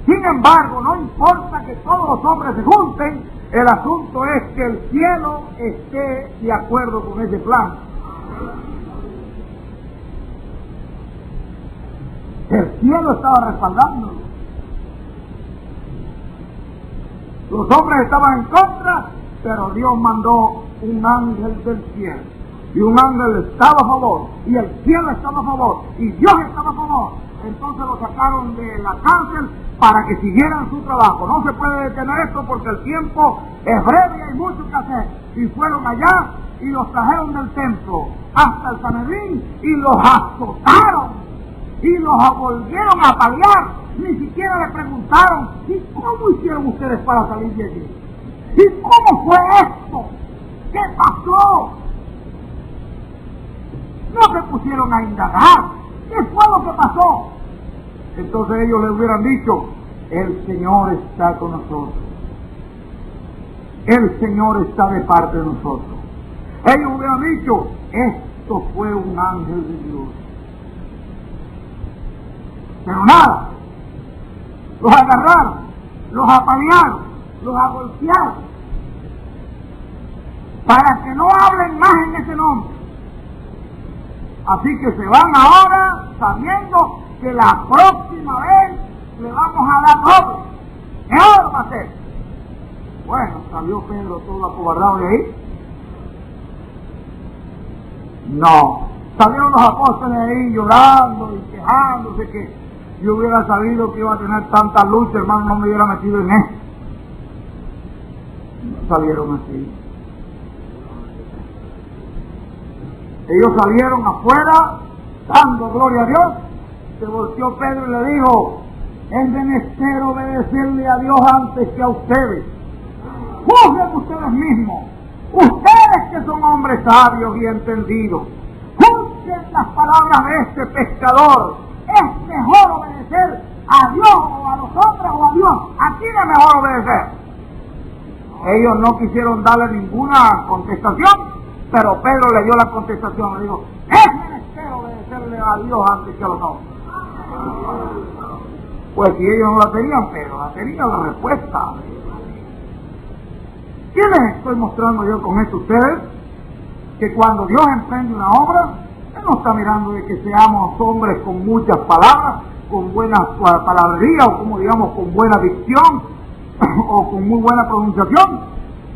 Sin embargo, no importa que todos los hombres se junten, el asunto es que el cielo esté de acuerdo con ese plan. El cielo estaba respaldando. Los hombres estaban en contra, pero Dios mandó un ángel del cielo. Y un ángel estaba a favor, y el cielo estaba a favor, y Dios estaba a favor. Entonces lo sacaron de la cárcel para que siguieran su trabajo. No se puede detener esto porque el tiempo es breve y hay mucho que hacer. Y fueron allá y los trajeron del templo hasta el Sanedrín y los azotaron y los volvieron a paliar. Ni siquiera le preguntaron: ¿y cómo hicieron ustedes para salir de allí? ¿Y cómo fue esto? ¿Qué pasó? No se pusieron a indagar. ¿Qué fue lo que pasó? Entonces ellos le hubieran dicho: el Señor está con nosotros. El Señor está de parte de nosotros. Ellos hubieran dicho: esto fue un ángel de Dios. Pero nada. Los agarraron, los apalearon, los agolpearon, para que no hablen más en ese nombre. Así que se van ahora sabiendo que la próxima vez le vamos a dar doble. ¿Qué hora va a ser? Bueno, salió Pedro todo acobardado de ahí. No, salieron los apóstoles ahí llorando y quejándose que yo hubiera sabido que iba a tener tanta lucha, hermano, no me hubiera metido en esto. No salieron así. Ellos salieron afuera, dando gloria a Dios. Se volteó Pedro y le dijo: es menester obedecerle a Dios antes que a ustedes. Juzguen ustedes mismos. Ustedes que son hombres sabios y entendidos, juzguen las palabras de este pescador. Es mejor obedecer a Dios o a los hombres o a Dios. ¿A quién es mejor obedecer? Ellos no quisieron darle ninguna contestación, pero Pedro le dio la contestación. Le dijo: es menester obedecerle a Dios antes que a los hombres. Pues si ellos no la tenían, Pedro la tenía la respuesta. ¿Qué les estoy mostrando yo con esto a ustedes? Que cuando Dios emprende una obra, Él no está mirando de que seamos hombres con muchas palabras, con buena palabrería, o como digamos con buena dicción, o con muy buena pronunciación,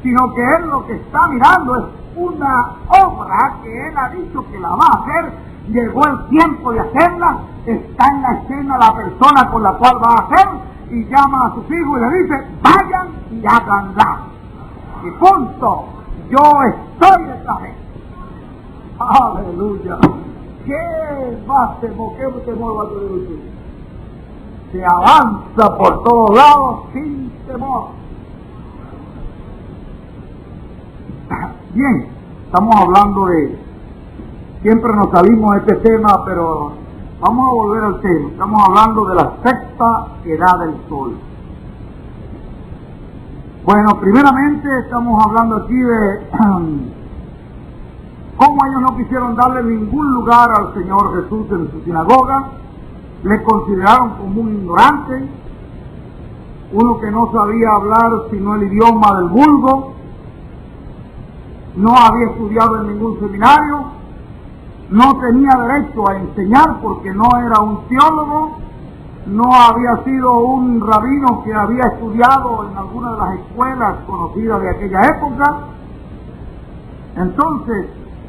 sino que Él lo que está mirando es una obra que Él ha dicho que la va a hacer. Llegó el tiempo de hacerla, está en la escena la persona con la cual va a hacer, y llama a sus hijos y le dice: vayan y háganla. Y punto. Yo estoy detrás de él. Aleluya. ¿Qué más temor? ¿Qué temor va a tener usted? Se avanza por todos lados sin temor. Bien, estamos hablando de... Siempre nos salimos de este tema, pero vamos a volver al tema. Estamos hablando de la sexta edad del sol. Bueno, primeramente estamos hablando aquí de cómo ellos no quisieron darle ningún lugar al Señor Jesús en su sinagoga. Le consideraron como un ignorante, uno que no sabía hablar sino el idioma del vulgo, no había estudiado en ningún seminario, no tenía derecho a enseñar porque no era un teólogo, no había sido un rabino que había estudiado en alguna de las escuelas conocidas de aquella época. Entonces,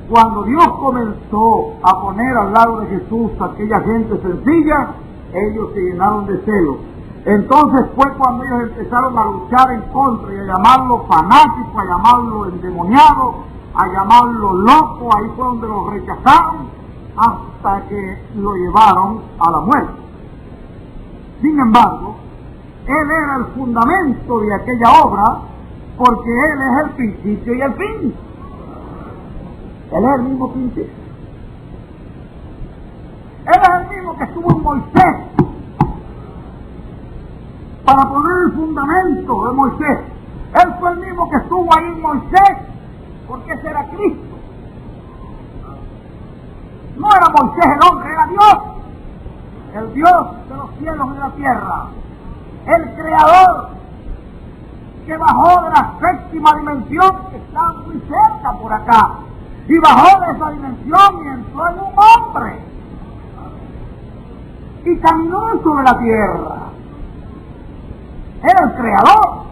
cuando Dios comenzó a poner al lado de Jesús a aquella gente sencilla, ellos se llenaron de celo. Entonces fue cuando ellos empezaron a luchar en contra y a llamarlo fanático, a llamarlo endemoniado, a llamarlo loco. Ahí fue donde lo rechazaron hasta que lo llevaron a la muerte. Sin embargo, él era el fundamento de aquella obra porque Él es el principio y el fin. Él es el mismo principio. Él es el mismo que estuvo en Moisés para poner el fundamento de Moisés. Él fue el mismo que estuvo ahí en Moisés, porque ese era Cristo. No era Moisés el hombre, era Dios. El Dios de los cielos y de la tierra. El Creador que bajó de la séptima dimensión, que estaba muy cerca por acá, y bajó de esa dimensión y entró en un hombre y caminó sobre la tierra. Era el Creador,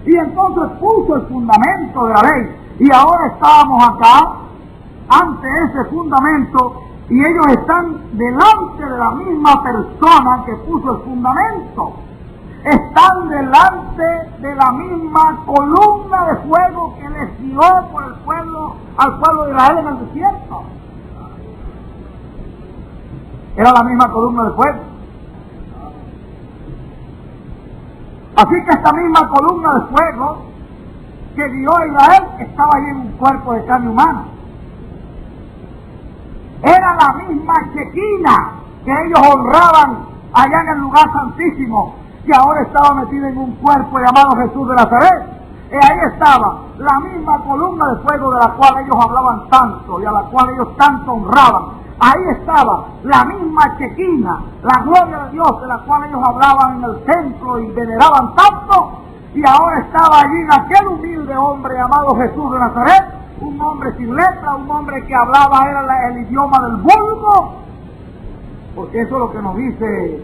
y entonces puso el fundamento de la ley, y ahora estábamos acá ante ese fundamento, y ellos están delante de la misma persona que puso el fundamento. Están delante de la misma columna de fuego que les guió por el pueblo, al pueblo de Israel en el desierto. Era la misma columna de fuego. Así que esta misma columna de fuego que guió a Israel estaba ahí en un cuerpo de carne humana. Era la misma Shequina que ellos honraban allá en el lugar santísimo, que ahora estaba metida en un cuerpo llamado Jesús de Nazaret. Y ahí estaba la misma columna de fuego de la cual ellos hablaban tanto y a la cual ellos tanto honraban. Ahí estaba la misma Shequina, la gloria de Dios de la cual ellos hablaban en el templo y veneraban tanto. Y ahora estaba allí aquel humilde hombre llamado Jesús de Nazaret, un hombre sin letra, un hombre que hablaba era el idioma del vulgo, porque eso es lo que nos dice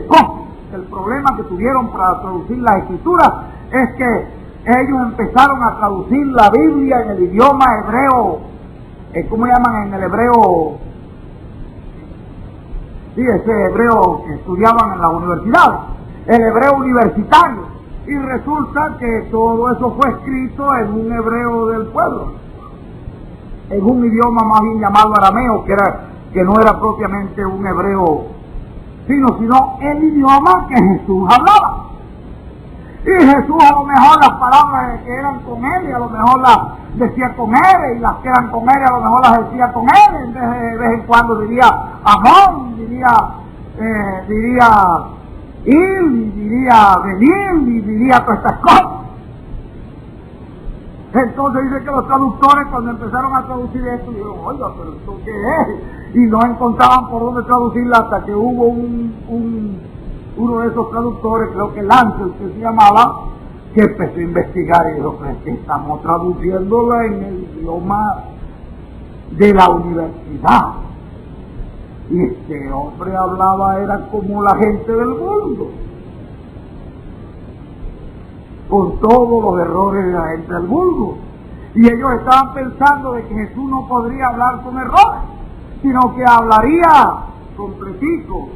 Scott. El problema que tuvieron para traducir las escrituras es que ellos empezaron a traducir la Biblia en el idioma hebreo, ¿cómo llaman en el hebreo? Sí, ese hebreo que estudiaban en las universidades, el hebreo universitario, y resulta que todo eso fue escrito en un hebreo del pueblo, en un idioma más bien llamado arameo, que no era propiamente un hebreo sino el idioma que Jesús hablaba. Y Jesús a lo mejor las palabras que eran con él, y a lo mejor las decía con él, y las que eran con él, a lo mejor las decía con él, en vez en cuando diría amón, diría il, diría venir, y diría todas estas cosas. Entonces dice que los traductores cuando empezaron a traducir esto, dijeron, oiga, pero ¿esto qué es? Y no encontraban por dónde traducirla hasta que hubo uno de esos traductores, creo que Lancel, que se llamaba, que empezó a investigar y dijo, pues que estamos traduciéndola en el idioma de la universidad. Y este hombre hablaba, era como la gente del mundo, con todos los errores de la gente del vulgo. Y ellos estaban pensando de que Jesús no podría hablar con errores, sino que hablaría completico.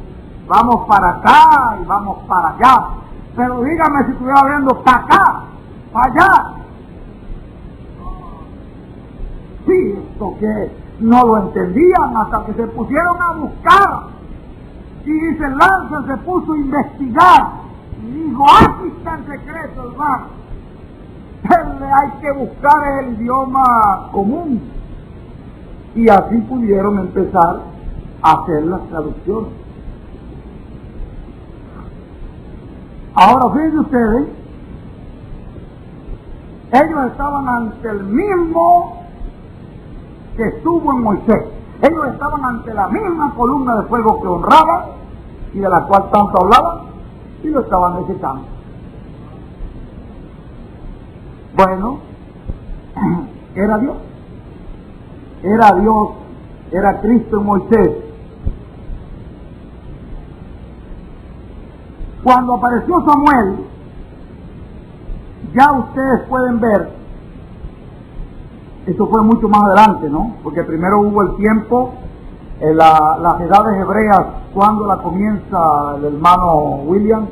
Vamos para acá y vamos para allá. Pero dígame si estuviera hablando para acá, para allá. Sí, esto que no lo entendían hasta que se pusieron a buscar. Y dice, Lanza se puso a investigar. Y dijo, aquí está el secreto, hermano. Hay que buscar el idioma común. Y así pudieron empezar a hacer las traducciones. Ahora fíjense ustedes, ellos estaban ante el mismo que estuvo en Moisés. Ellos estaban ante la misma columna de fuego que honraba y de la cual tanto hablaban, y lo estaban necesitando. Bueno, era Dios. Era Dios, era Cristo en Moisés. Cuando apareció Samuel, ya ustedes pueden ver, esto fue mucho más adelante, ¿no? Porque primero hubo el tiempo, las edades hebreas, cuando la comienza el hermano William,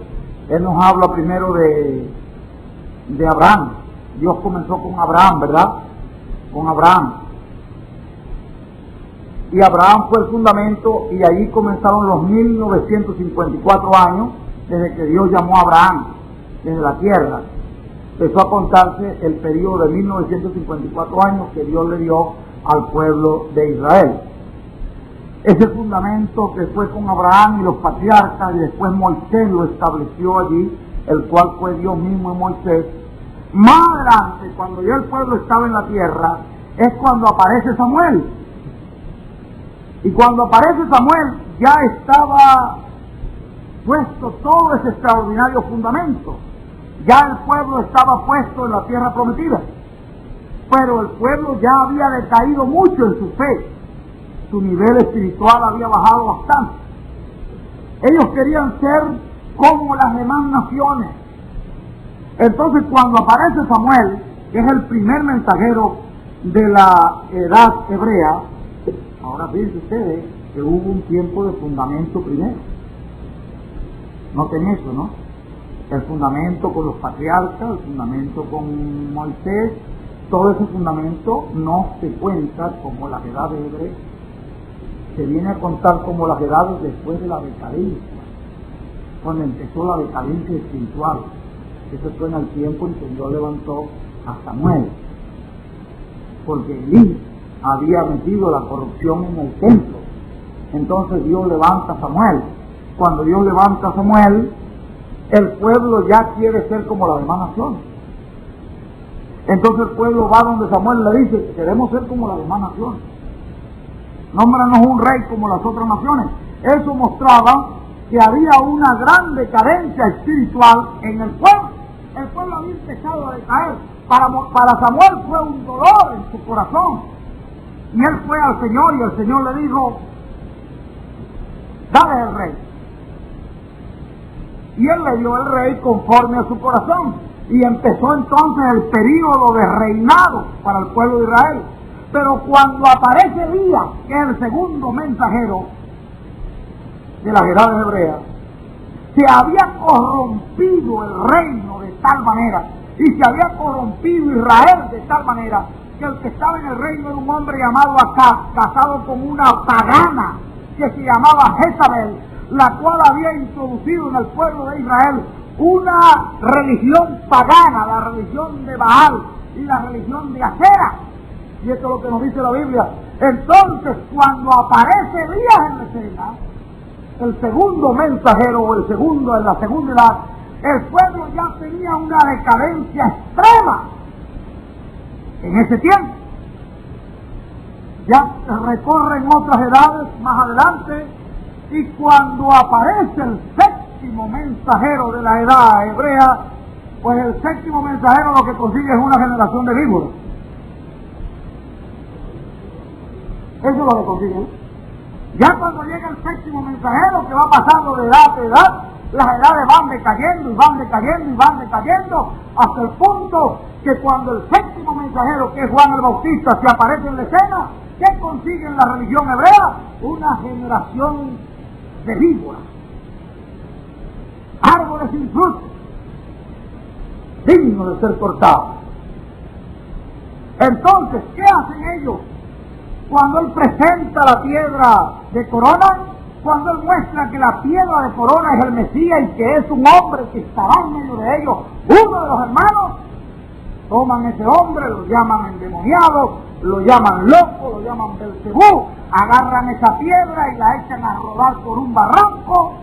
él nos habla primero de Abraham. Dios comenzó con Abraham, ¿verdad? Con Abraham. Y Abraham fue el fundamento, y allí comenzaron los 1954 años, desde que Dios llamó a Abraham, desde la tierra. empezó a contarse el periodo de 1954 años que Dios le dio al pueblo de Israel. Ese fundamento que fue con Abraham y los patriarcas, y después Moisés lo estableció allí, el cual fue Dios mismo en Moisés. Más adelante, cuando ya el pueblo estaba en la tierra, es cuando aparece Samuel. Y cuando aparece Samuel, ya estaba puesto todo ese extraordinario fundamento. Ya el pueblo estaba puesto en la tierra prometida. Pero el pueblo ya había decaído mucho en su fe. Su nivel espiritual había bajado bastante. Ellos querían ser como las demás naciones. Entonces, cuando aparece Samuel, que es el primer mensajero de la edad hebrea, ahora fíjense ustedes que hubo un tiempo de fundamento primero. Noten eso, ¿no? El fundamento con los patriarcas, el fundamento con Moisés, todo ese fundamento no se cuenta como las edades hebreas. Se viene a contar como las edades después de la decadencia, cuando empezó la decadencia espiritual. Eso fue en el tiempo en que Dios levantó a Samuel, porque Elí había metido la corrupción en el templo. Entonces Dios levanta a Samuel. Cuando Dios levanta a Samuel, el pueblo ya quiere ser como las demás naciones. Entonces el pueblo va donde Samuel le dice: queremos ser como las demás naciones. Nómbranos un rey como las otras naciones. Eso mostraba que había una gran decadencia espiritual en el pueblo. El pueblo había empezado a decaer. Para Samuel fue un dolor en su corazón. Y él fue al Señor y el Señor le dijo: dale el rey. Y él le dio el rey conforme a su corazón. Y empezó entonces el período de reinado para el pueblo de Israel. Pero cuando aparece Elías, que es el segundo mensajero de las edades hebreas, se había corrompido el reino de tal manera, y se había corrompido Israel de tal manera, que el que estaba en el reino era un hombre llamado Acab, casado con una pagana que se llamaba Jezabel, la cual había introducido en el pueblo de Israel una religión pagana, la religión de Baal y la religión de Acera. Y esto es lo que nos dice la Biblia. Entonces, cuando aparece Elías en la escena, el segundo mensajero, o el segundo en la segunda edad, el pueblo ya tenía una decadencia extrema en ese tiempo. Ya recorren otras edades más adelante, y cuando aparece el séptimo mensajero de la edad hebrea, pues el séptimo mensajero lo que consigue es una generación de víboras. Eso es lo que consigue. Ya cuando llega el séptimo mensajero, que va pasando de edad a edad, las edades van decayendo y van decayendo y van decayendo, hasta el punto que cuando el séptimo mensajero, que es Juan el Bautista, se aparece en la escena, ¿qué consigue en la religión hebrea? Una generación de víboras, árboles sin fruto, dignos de ser cortados. Entonces, ¿qué hacen ellos? Cuando él presenta la piedra de corona, cuando él muestra que la piedra de corona es el Mesías y que es un hombre que estará en medio de ellos, uno de los hermanos, toman ese hombre, lo llaman endemoniado, lo llaman loco, lo llaman Belcebú, agarran esa piedra y la echan a rodar por un barranco.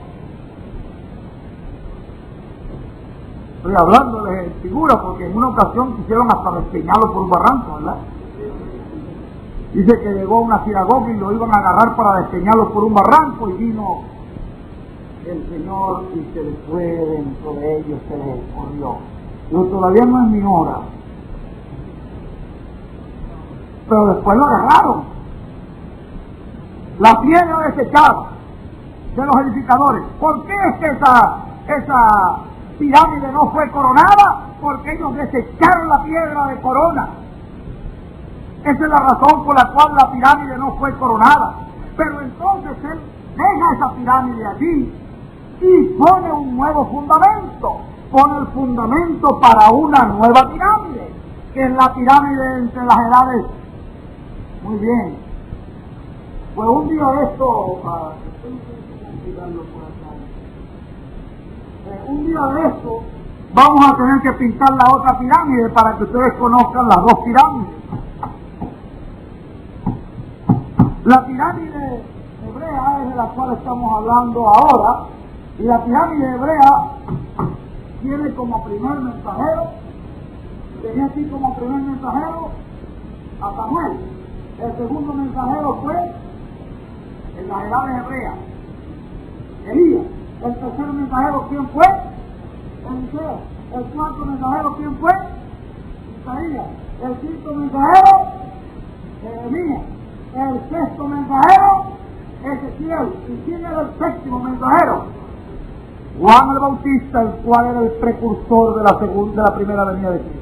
Estoy hablando de figura porque en una ocasión quisieron hasta despeñarlo por un barranco, ¿verdad? Dice que llegó una sinagoga y lo iban a agarrar para despeñarlo por un barranco, y vino el Señor y se les fue dentro de ellos, se les corrió. Pero todavía no es mi hora. Pero después lo agarraron. La piedra desechada de los edificadores. ¿Por qué es que esa pirámide no fue coronada? Porque ellos desecharon la piedra de corona. Esa es la razón por la cual la pirámide no fue coronada. Pero entonces él deja esa pirámide allí y pone un nuevo fundamento. Pone el fundamento para una nueva pirámide, que es la pirámide entre las edades. Muy bien. Pues un día de esto, un día de esto, Vamos a tener que pintar la otra pirámide para que ustedes conozcan las dos pirámides. La pirámide hebrea es de la cual estamos hablando ahora, y la pirámide hebrea tiene como primer mensajero, tenía aquí como primer mensajero a Samuel. El segundo mensajero fue, en las edades hebreas, Elías. El tercer mensajero, ¿quién fue? Eliseo. El cuarto mensajero, ¿quién fue? Isaías. El quinto mensajero, Jeremías. El sexto mensajero, Ezequiel. ¿Y quién era el séptimo mensajero? Juan el Bautista, el cual era el precursor de la primera venida de Cristo.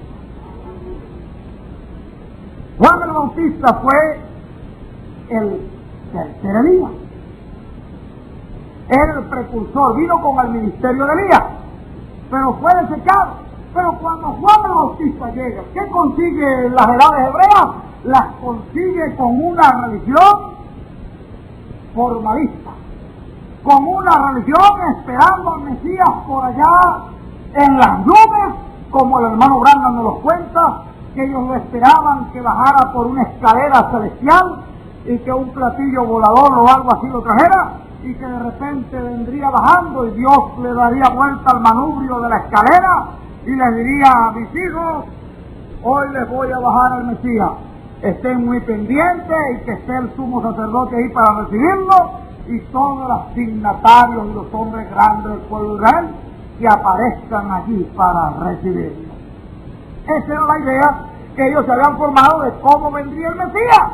Juan el Bautista fue el tercer Elías. Era el precursor, vino con el ministerio de Elías, pero fue desechado. Pero cuando Juan el Bautista llega, ¿qué consigue en las edades hebreas? Las consigue con una religión formalista, con una religión esperando al Mesías por allá en las nubes, como el hermano Branham nos lo cuenta, que ellos lo esperaban que bajara por una escalera celestial y que un platillo volador o algo así lo trajera, y que de repente vendría bajando y Dios le daría vuelta al manubrio de la escalera y les diría: mis hijos, hoy les voy a bajar al Mesías, estén muy pendientes, y que esté el sumo sacerdote ahí para recibirlo, y todos los dignatarios y los hombres grandes del pueblo de Israel que aparezcan allí para recibirlo. Esa era la idea que ellos se habían formado de cómo vendría el Mesías.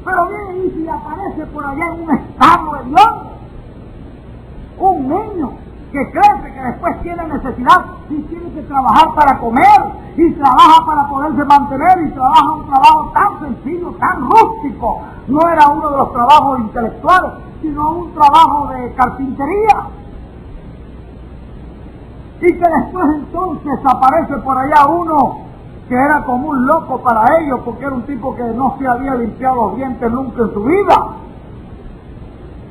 Pero viene y si aparece por allá en un estado de Dios, un niño que crece, que después tiene necesidad y tiene que trabajar para comer, y trabaja para poderse mantener, y trabaja un trabajo tan sencillo, tan rústico. No era uno de los trabajos intelectuales, sino un trabajo de carpintería. Y que después entonces aparece por allá uno que era como un loco para ellos, porque era un tipo que no se había limpiado los dientes nunca en su vida.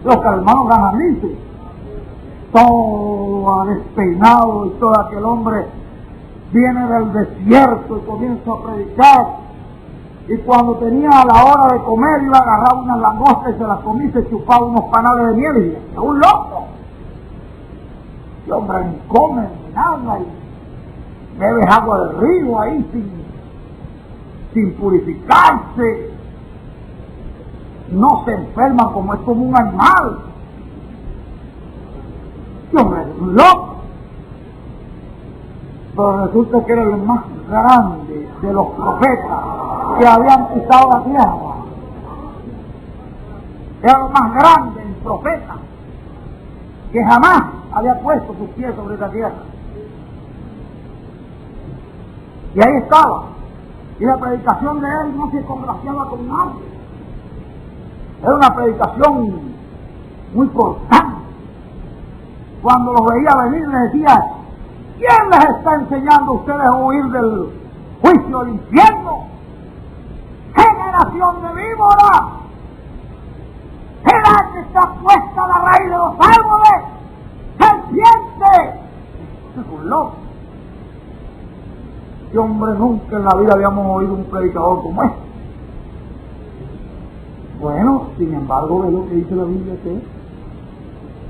Lo que el hermano Branham dice, todo despeinado, y todo aquel hombre viene del desierto y comienza a predicar, y cuando tenía la hora de comer iba a agarrar unas langostas y se las comía y se chupaba unos panales de miel, y es un loco. Y hombre, ni come ni nada, y bebes agua del río ahí sin purificarse, no se enferma, como es como un animal. Y hombre, es un loco. Pero resulta que era el más grande de los profetas que habían pisado la tierra. Era lo más grande, el profeta, que jamás había puesto sus pies sobre la tierra. Y ahí estaba. Y la predicación de él no se congraciaba con nadie. Era una predicación muy cortante. Cuando los veía venir les decía: ¿quién les está enseñando a ustedes a huir del juicio del infierno? ¡Generación de víboras! ¡Será que está puesta la raíz de los árboles! ¡Serpiente! Eso es un loco. Y hombre, nunca en la vida habíamos oído un predicador como este. Bueno, sin embargo, ve lo que dice la Biblia, que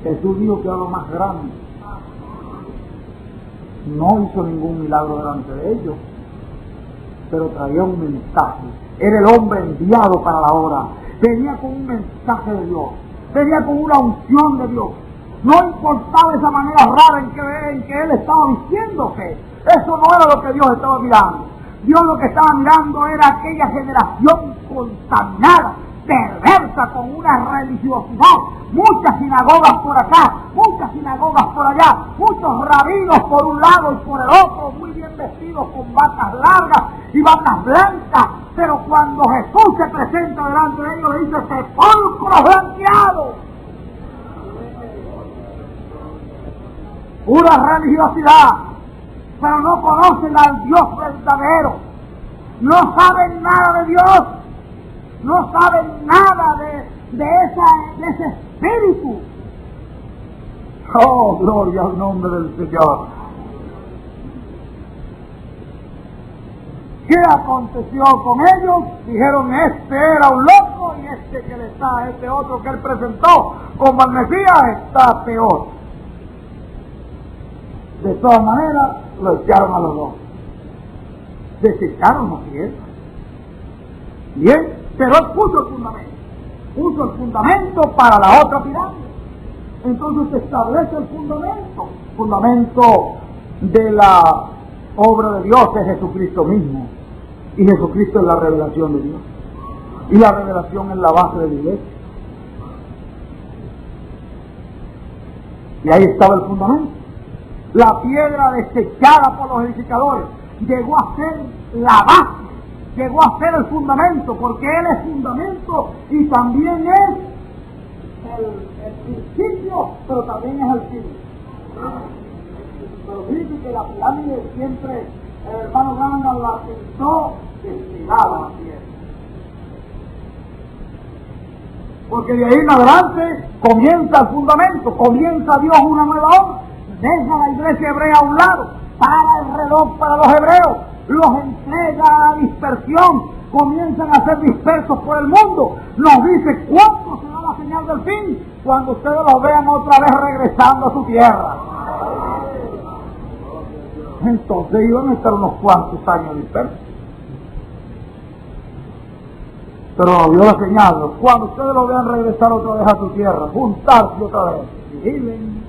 Jesús dijo que era lo más grande. No hizo ningún milagro delante de ellos, pero traía un mensaje. Era el hombre enviado para la obra. Venía con un mensaje de Dios, venía con una unción de Dios. No importaba esa manera rara en que él estaba vistiéndose. Eso no era lo que Dios estaba mirando. Dios lo que estaba mirando era aquella generación contaminada, perversa, con una religiosidad. Muchas sinagogas por acá, muchas sinagogas por allá, muchos rabinos por un lado y por el otro, muy bien vestidos con batas largas y batas blancas. Pero cuando Jesús se presenta delante de ellos, le dice: sepulcros blanqueados. Pura religiosidad, pero no conocen al Dios verdadero, no saben nada de Dios, no saben nada de ese espíritu. Oh, gloria al nombre del Señor. ¿Qué aconteció con ellos? Dijeron, este era un loco y este que le está, este otro que él presentó como el Mesías está peor. De todas maneras, lo echaron a los dos. Desecharon a Miguel. Bien, pero él puso el fundamento. Puso el fundamento para la otra pirámide. Entonces se establece el fundamento de la obra de Dios es Jesucristo mismo. Y Jesucristo es la revelación de Dios. Y la revelación es la base de la iglesia. Y ahí estaba el fundamento. La piedra desechada por los edificadores llegó a ser la base, llegó a ser el fundamento, porque Él es fundamento y también es el principio, pero también es el fin. Pero dice que la pirámide siempre, el hermano Branham la pintó despegada la piedra. Porque de ahí en adelante comienza el fundamento, comienza Dios una nueva obra, deja la iglesia hebrea a un lado, para el reloj para los hebreos, los entrega a dispersión, comienzan a ser dispersos por el mundo. Nos dice cuándo será la señal del fin, cuando ustedes los vean otra vez regresando a su tierra. Entonces iban a estar unos cuantos años dispersos. Pero nos dio la señal, cuando ustedes lo vean regresar otra vez a su tierra, juntarse otra vez, vigilen.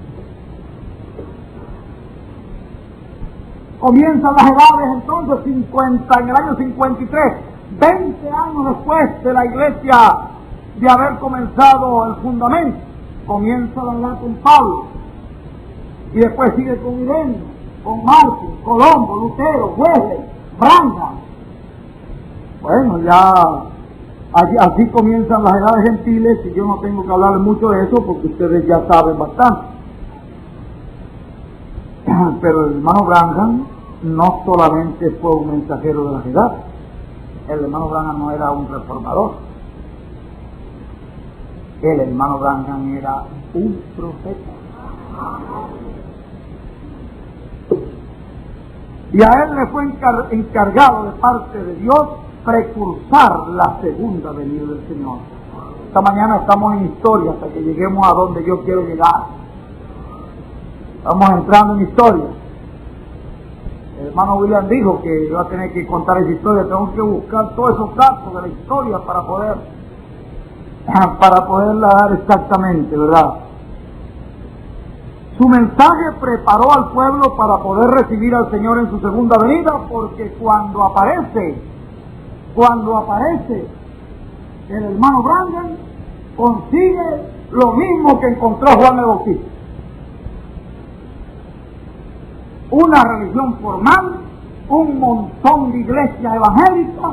Comienzan las edades entonces, 50, en el año 53, 20 años después de la iglesia de haber comenzado el fundamento. Comienza la edad con Pablo, y después sigue con Ireneo, con Martín, Colombo, Lutero, Wesley, Branham. Bueno, ya así comienzan las edades gentiles, y yo no tengo que hablar mucho de eso porque ustedes ya saben bastante. Pero el hermano Branham no solamente fue un mensajero de las edades. El hermano Branham no era un reformador. El hermano Branham era un profeta. Y a él le fue encargado de parte de Dios precursar la segunda venida del Señor. Esta mañana estamos en historia hasta que lleguemos a donde yo quiero llegar. Estamos entrando en historia. El hermano William dijo que iba a tener que contar esa historia. Tengo que buscar todos esos datos de la historia para poderla dar exactamente, ¿verdad? Su mensaje preparó al pueblo para poder recibir al Señor en su segunda venida, porque cuando aparece el hermano Branham, consigue lo mismo que encontró Juan el Bautista. Una religión formal, un montón de iglesias evangélicas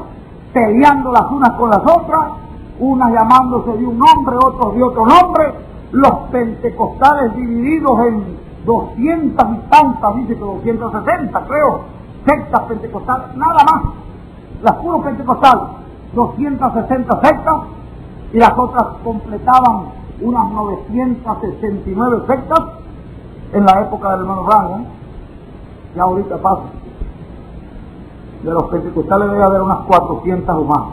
peleando las unas con las otras, unas llamándose de un nombre, otros de otro nombre, los pentecostales divididos en 200 y tantas, dice que 260 creo, sectas pentecostales, nada más, las puros pentecostales, 260 sectas, y las otras completaban unas 969 sectas en la época del hermano Branham. Ya ahorita pasa. De los pentecostales debe haber unas 400 o más.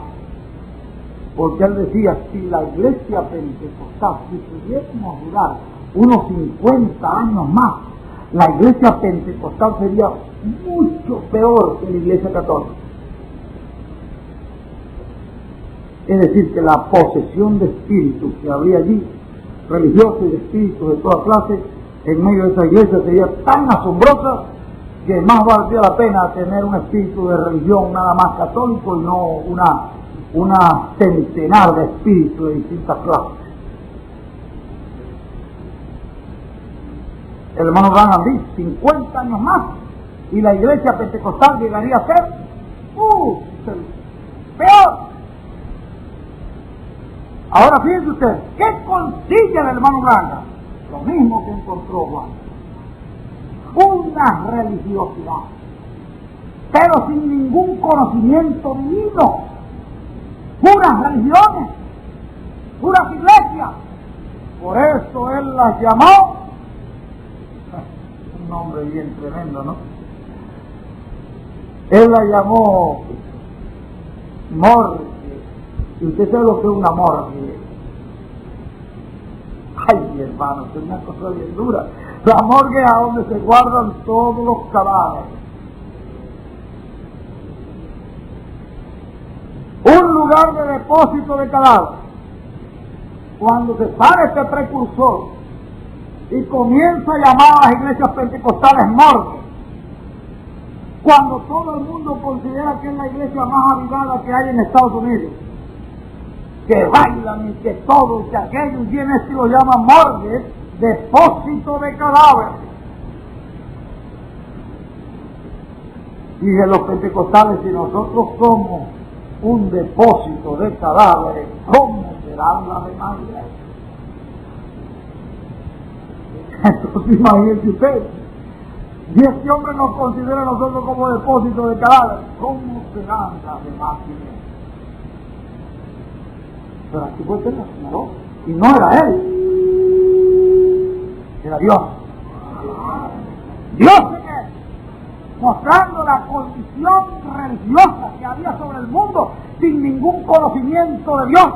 Porque él decía, si la iglesia pentecostal, si pudiésemos durar unos 50 años más, la iglesia pentecostal sería mucho peor que la iglesia católica. Es decir, que la posesión de espíritus que habría allí, religiosos y de espíritus de toda clase, en medio de esa iglesia sería tan asombrosa que más valdría la pena tener un espíritu de religión nada más católico y no una centenar de espíritus de distintas clases. El hermano Branham dice, 50 años más y la iglesia pentecostal llegaría a ser peor. Ahora fíjense usted, ¿qué consigue el hermano Branham? Lo mismo que encontró Juan. Una religiosidad, pero sin ningún conocimiento divino, puras religiones, puras iglesias. Por eso él las llamó, un nombre bien tremendo, ¿no? Él las llamó morgue. Y usted sabe lo que es una morgue. Ay, mi hermano, es una cosa bien dura. La morgue es a donde se guardan todos los cadáveres. Un lugar de depósito de cadáveres. Cuando se para este precursor y comienza a llamar a las iglesias pentecostales morgue, cuando todo el mundo considera que es la iglesia más avivada que hay en Estados Unidos, que bailan y que todo, que aquello, y viene esto y lo llaman morgue, depósito de cadáveres. Y de los pentecostales, si nosotros somos un depósito de cadáveres, ¿cómo serán las demás iglesias? Entonces imagínense ustedes, si este hombre nos considera a nosotros como depósito de cadáveres, ¿cómo serán las demás iglesias? Pero aquí fue que lo señaló, y no era él, era Dios. Dios en él, mostrando la condición religiosa que había sobre el mundo sin ningún conocimiento de Dios.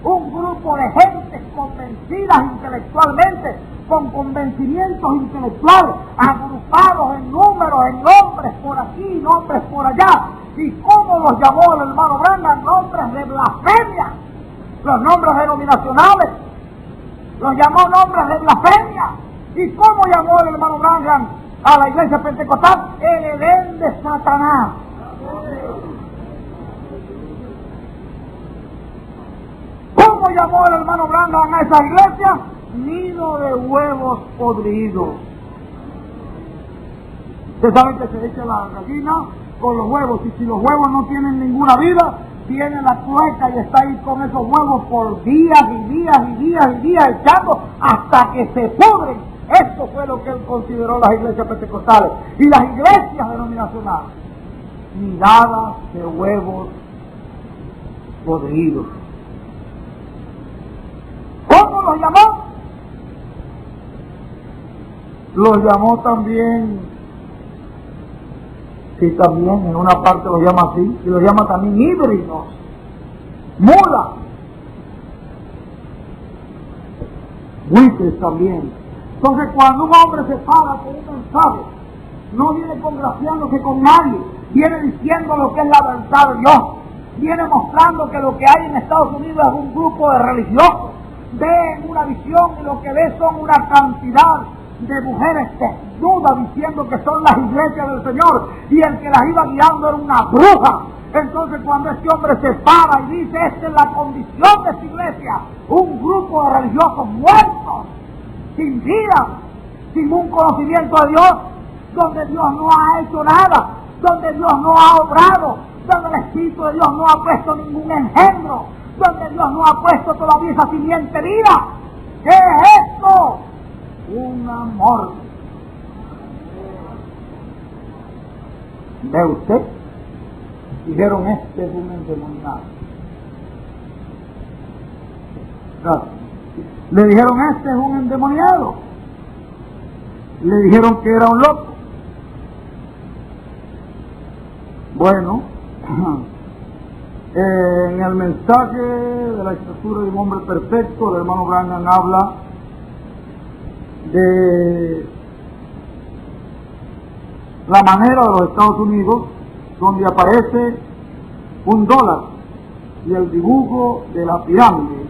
Un grupo de gente convencidas intelectualmente, con convencimientos intelectuales, agrupados en números, en nombres por aquí, nombres por allá. ¿Y cómo los llamó el hermano Branham? Nombres de blasfemia. Los nombres denominacionales, los llamó nombres de blasfemia. ¿Y cómo llamó el hermano Branham a la iglesia pentecostal? El Edén de Satanás. ¿Cómo llamó el hermano Branham a esa iglesia? Nido de huevos podridos. Ustedes saben que se echa la gallina con los huevos, y si los huevos no tienen ninguna vida, viene la cueca y está ahí con esos huevos por días y días y días y días echando hasta que se pudren. Esto fue lo que él consideró las iglesias pentecostales y las iglesias denominacionales. Miradas de huevos podridos. ¿Cómo los llamó? Los llamó también, sí, también en una parte los llama así, y los llama también híbridos, mulas, buitres también. Entonces, cuando un hombre se para con un mensaje, no viene congraciándose con nadie, viene diciendo lo que es la verdad de Dios, viene mostrando que lo que hay en Estados Unidos es un grupo de religiosos, ven una visión y lo que ve son una cantidad de mujeres desnudas diciendo que son las iglesias del Señor, y el que las iba guiando era una bruja. Entonces, cuando este hombre se para y dice, esta es la condición de esta iglesia, un grupo de religiosos muertos, sin vida, sin un conocimiento de Dios, donde Dios no ha hecho nada, donde Dios no ha obrado, donde el Espíritu de Dios no ha puesto ningún engendro, donde Dios no ha puesto todavía esa simiente vida. ¿Qué es esto? Un amor. ¿Ve usted? Dijeron, este es un endemoniado. Le dijeron, este es un endemoniado. Le dijeron que era un loco. Bueno, en el mensaje de la estatura de un hombre perfecto, el hermano Branham habla de la manera de los Estados Unidos, donde aparece un dólar y el dibujo de la pirámide,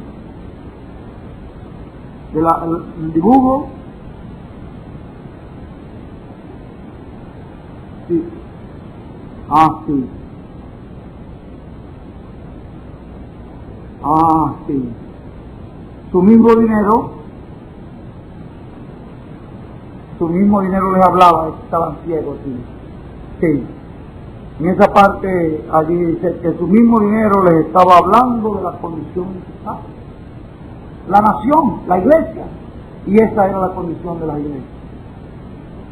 el dibujo, sí, sí, su mismo dinero les hablaba, estaban ciegos, sí. En esa parte allí dice que su mismo dinero les estaba hablando de la condición necesaria. La nación, la iglesia, y esa era la condición de la iglesia.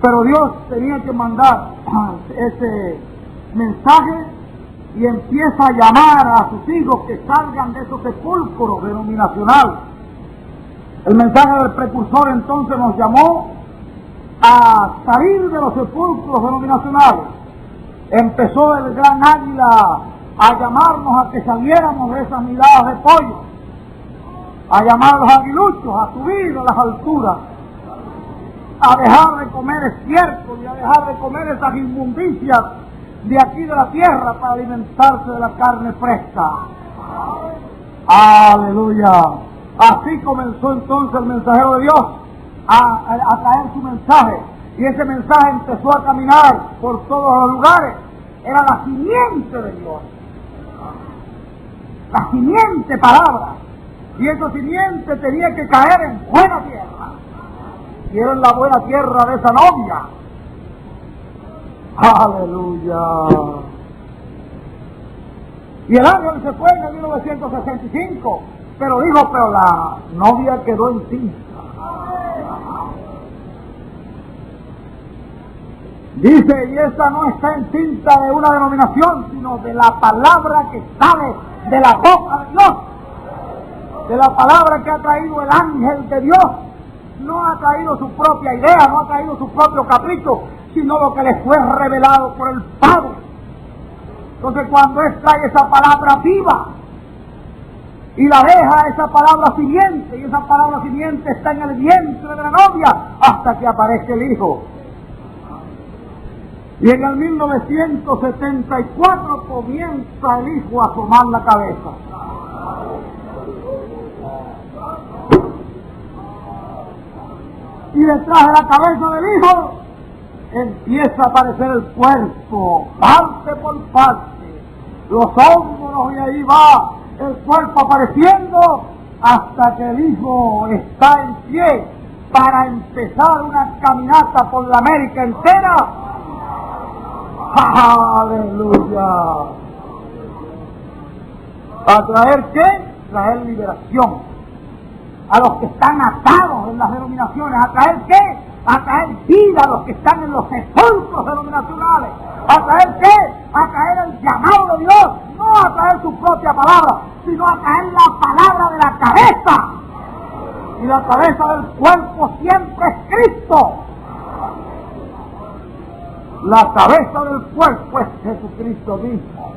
Pero Dios tenía que mandar ese mensaje y empieza a llamar a sus hijos que salgan de esos sepulcros denominacionales. El mensaje del precursor entonces nos llamó a salir de los sepulcros denominacionales. Empezó el gran águila a llamarnos a que saliéramos de esas miradas de pollo, a llamar a los aguiluchos a subir a las alturas, a dejar de comer estiércol y a dejar de comer esas inmundicias de aquí de la tierra para alimentarse de la carne fresca. Aleluya. Así comenzó entonces el mensajero de Dios a traer su mensaje, y ese mensaje empezó a caminar por todos los lugares. Era la simiente de Dios, la simiente palabra, y esa simiente tenía que caer en buena tierra, y era en la buena tierra de esa novia. Aleluya. Y el ángel se fue en el 1965, pero la novia quedó encinta. Dice, y esta no está encinta de una denominación, sino de la palabra que sale de la boca de Dios, de la palabra que ha traído el ángel de Dios. No ha traído su propia idea, no ha traído su propio capricho, sino lo que le fue revelado por el Padre. Entonces, cuando Él trae esa palabra viva y la deja, esa palabra simiente, y esa palabra simiente está en el vientre de la novia hasta que aparece el Hijo. Y en el 1974 comienza el Hijo a asomar la cabeza. Y detrás de la cabeza del Hijo empieza a aparecer el cuerpo, parte por parte, los hombros, y ahí va el cuerpo apareciendo hasta que el Hijo está en pie para empezar una caminata por la América entera. ¡Aleluya! ¿A traer qué? Traer liberación a los que están atados en las denominaciones. ¿A traer qué? A traer vida a los que están en los sepulcros denominacionales. ¿A traer qué? A traer el llamado de Dios, no a traer su propia palabra, sino a traer la palabra de la cabeza. Y la cabeza del cuerpo siempre es Cristo. La cabeza del cuerpo es Jesucristo mismo.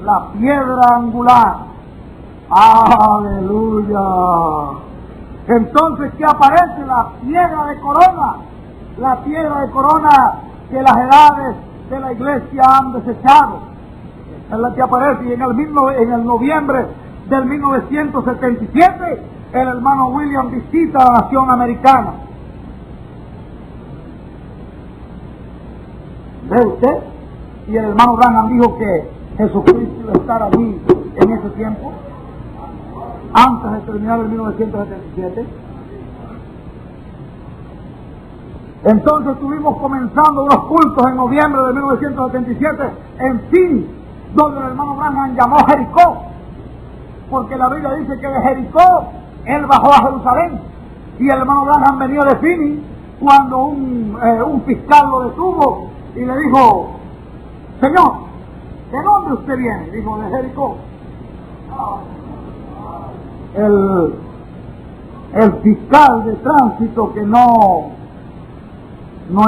La piedra angular. ¡Aleluya! Entonces, ¿qué aparece? La piedra de corona. La piedra de corona que las edades de la iglesia han desechado. Es la que aparece, y en el noviembre del 1977, el hermano William visita a la nación americana. ¿Ve usted? Y el hermano Branham dijo que Jesucristo iba a estar allí en ese tiempo, antes de terminar el 1977. Entonces estuvimos comenzando unos cultos en noviembre de 1977 en Phoenix, donde el hermano Branham llamó Jericó, porque la Biblia dice que de Jericó él bajó a Jerusalén, y el hermano Branham venía de Phoenix cuando un fiscal lo detuvo y le dijo: señor, ¿de dónde usted viene? Dijo: de Jericó. El fiscal de tránsito, que no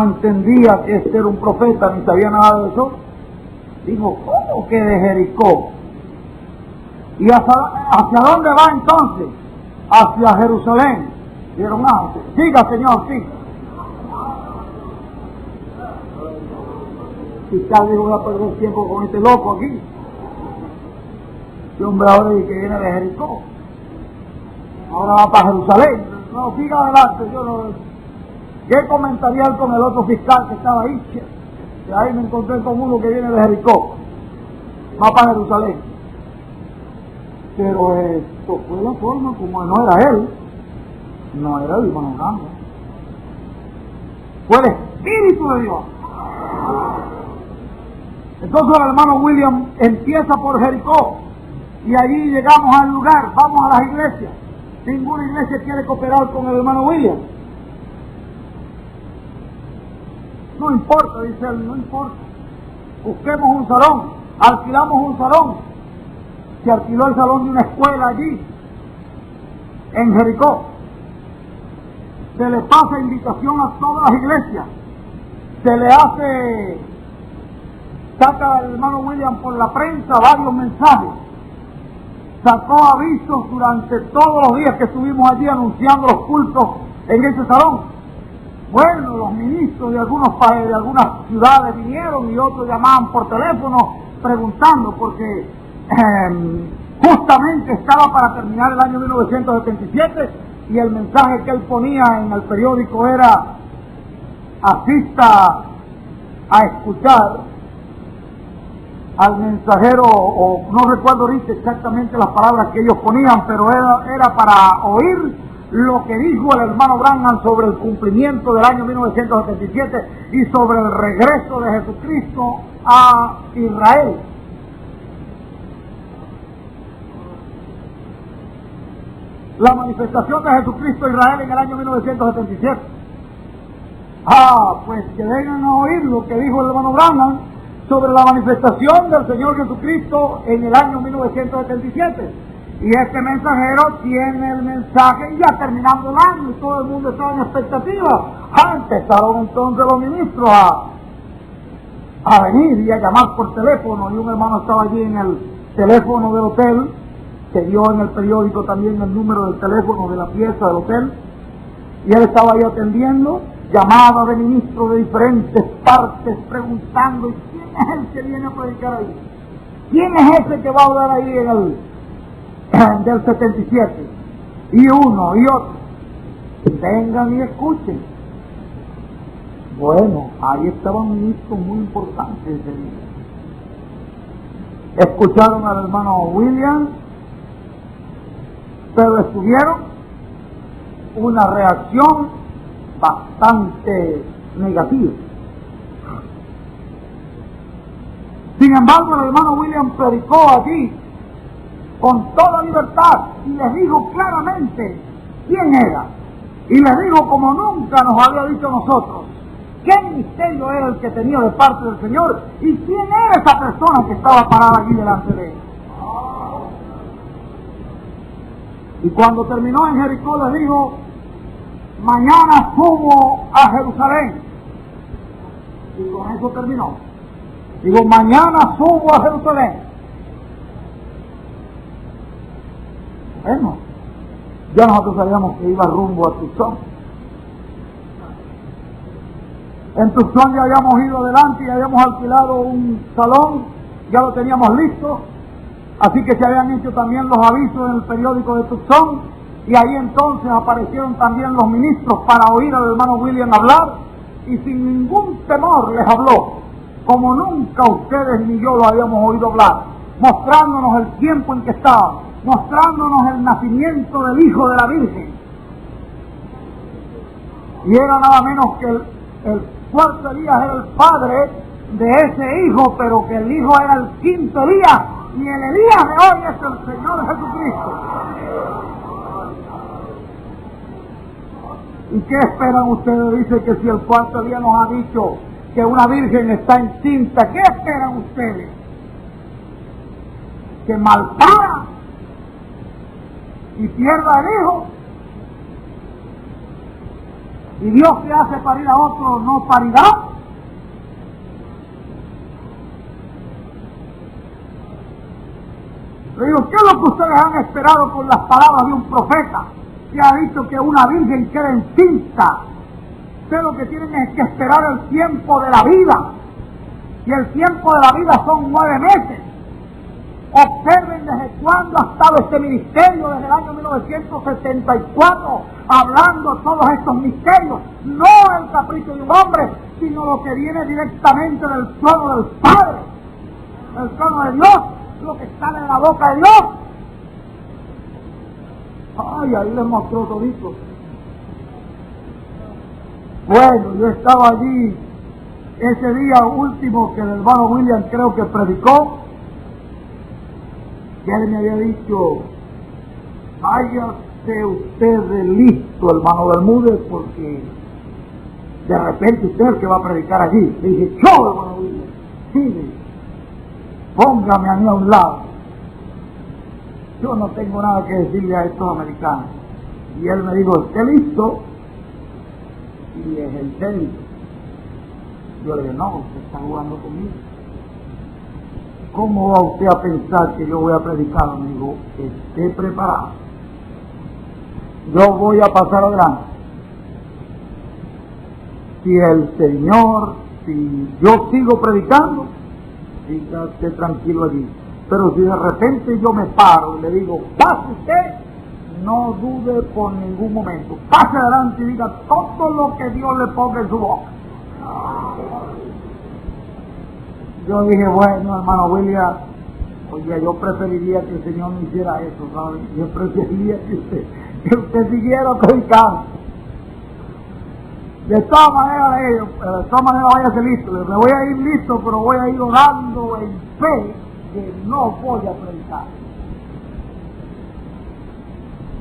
entendía que este era un profeta ni sabía nada de eso, dijo: ¿cómo que de Jericó? ¿Y hacia dónde va entonces? Hacia Jerusalén. Dijeron: siga, señor, sí. El fiscal dijo: voy a perder tiempo con este loco aquí. Este hombre ahora dice que viene de Jericó, ahora va para Jerusalén. No, siga adelante. Yo no. ¿Qué comentaría él con el otro fiscal que estaba ahí? Que ahí me encontré con uno que viene de Jericó, va para Jerusalén. Pero esto fue la forma como no era él, no era el hermano Branham, fue el Espíritu de Dios. Entonces el hermano William empieza por Jericó, y allí llegamos al lugar, vamos a las iglesias. Ninguna iglesia quiere cooperar con el hermano William. No importa, dice él, no importa. Busquemos un salón, alquilamos un salón. Se alquiló el salón de una escuela allí, en Jericó. Se le pasa invitación a todas las iglesias. Se le hace saca el hermano William por la prensa varios mensajes, sacó avisos durante todos los días que estuvimos allí anunciando los cultos en ese salón. Bueno, los ministros de algunos países, de algunas ciudades vinieron y otros llamaban por teléfono preguntando, porque justamente estaba para terminar el año 1977 y el mensaje que él ponía en el periódico era: asista a escuchar al mensajero, o no recuerdo ahorita exactamente las palabras que ellos ponían, pero era para oír lo que dijo el hermano Branham sobre el cumplimiento del año 1977 y sobre el regreso de Jesucristo a Israel. La manifestación de Jesucristo a Israel en el año 1977. Pues que vengan a oír lo que dijo el hermano Branham sobre la manifestación del Señor Jesucristo en el año 1977. Y este mensajero tiene el mensaje ya terminando el año y todo el mundo estaba en expectativa. Empezaron entonces los ministros a venir y a llamar por teléfono, y un hermano estaba allí en el teléfono del hotel, se dio en el periódico también el número del teléfono de la pieza del hotel, y él estaba ahí atendiendo llamadas de ministros de diferentes partes preguntando: ¿y quién es el que viene a predicar ahí? ¿Quién es ese que va a hablar ahí en el del 77? Y uno y otro: vengan y escuchen. Bueno, ahí estaba un ministro muy importante ese día. Escucharon al hermano William, pero estuvieron una reacción bastante negativa. Sin embargo, el hermano William predicó allí con toda libertad y les dijo claramente quién era, y les dijo como nunca nos había dicho a nosotros qué ministerio era el que tenía de parte del Señor y quién era esa persona que estaba parada allí delante de él. Y cuando terminó en Jericó les dijo: mañana subo a Jerusalén. Y con eso terminó. Digo: mañana subo a Jerusalén. Bueno, ya nosotros sabíamos que iba rumbo a Tucson. En Tucson ya habíamos ido adelante y habíamos alquilado un salón, ya lo teníamos listo, así que se habían hecho también los avisos en el periódico de Tucson, y ahí entonces aparecieron también los ministros para oír al hermano William hablar, y sin ningún temor les habló, como nunca ustedes ni yo lo habíamos oído hablar, mostrándonos el tiempo en que estaba, mostrándonos el nacimiento del Hijo de la Virgen. Y era nada menos que el cuarto Elías era el padre de ese hijo, pero que el hijo era el quinto Elías, y el Elías de hoy es el Señor Jesucristo. ¿Y qué esperan ustedes? Dice que si el cuarto Elías nos ha dicho que una virgen está encinta, ¿qué esperan ustedes? ¿Que malpara y pierda el hijo? ¿Y Dios que hace parir a otro no parirá? Le digo: ¿qué es lo que ustedes han esperado con las palabras de un profeta que ha dicho que una virgen queda encinta? Ustedes lo que tienen es que esperar el tiempo de la vida, y el tiempo de la vida son 9 meses. Observen desde cuándo ha estado este ministerio, desde el año 1974, hablando todos estos misterios, no el capricho de un hombre, sino lo que viene directamente del trono del Padre, del trono de Dios, lo que sale de la boca de Dios. Ahí les mostró todito. Bueno, yo estaba allí ese día último que el hermano William creo que predicó, y él me había dicho: váyase usted listo, hermano Bermúdez, porque de repente usted es el que va a predicar allí. Le dije: yo, hermano William, sí, póngame a mí a un lado. Yo no tengo nada que decirle a estos americanos. Y él me dijo: ¿esté listo? Y es el serio. Yo le dije: no, usted está jugando conmigo. ¿cómo va usted a pensar que yo voy a predicar, amigo? Esté preparado. Yo voy a pasar adelante. Si el Señor, si yo sigo predicando, dígate tranquilo allí. Pero si de repente yo me paro y le digo, pase usted, no dude por ningún momento. Pase adelante y diga todo lo que Dios le ponga en su boca. Yo dije, bueno, hermano William, oye, yo preferiría que el Señor no hiciera eso, ¿sabes? Yo preferiría que usted siguiera predicando. De todas maneras, váyase listo. Me voy a ir listo, pero voy a ir orando en fe que no voy a predicar.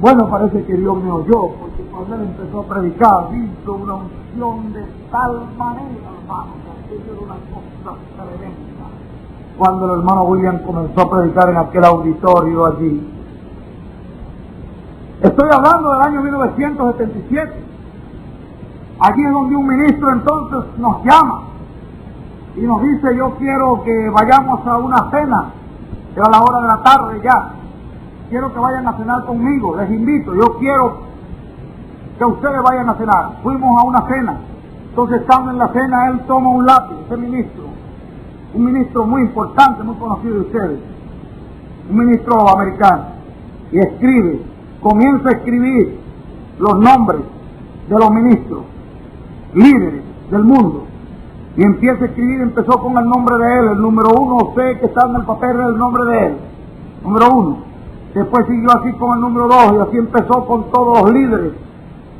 Bueno, parece que Dios me oyó, porque cuando él empezó a predicar, hizo una unción de tal manera, hermano, que aquello era una cosa tremenda. Cuando el hermano William comenzó a predicar en aquel auditorio allí. Estoy hablando del año 1977. Allí es donde un ministro entonces nos llama y nos dice, yo quiero que vayamos a una cena, era la hora de la tarde ya, quiero que vayan a cenar conmigo, les invito, yo quiero que ustedes vayan a cenar. Fuimos a una cena, entonces estando en la cena, él toma un lápiz, ese ministro, un ministro muy importante, muy conocido de ustedes, un ministro americano, y escribe, comienza a escribir los nombres de los ministros, líderes del mundo, y empieza a escribir, empezó con el nombre de él, el número 1, sé que está en el papel el nombre de él, número 1, después siguió así con el número 2, y así empezó con todos los líderes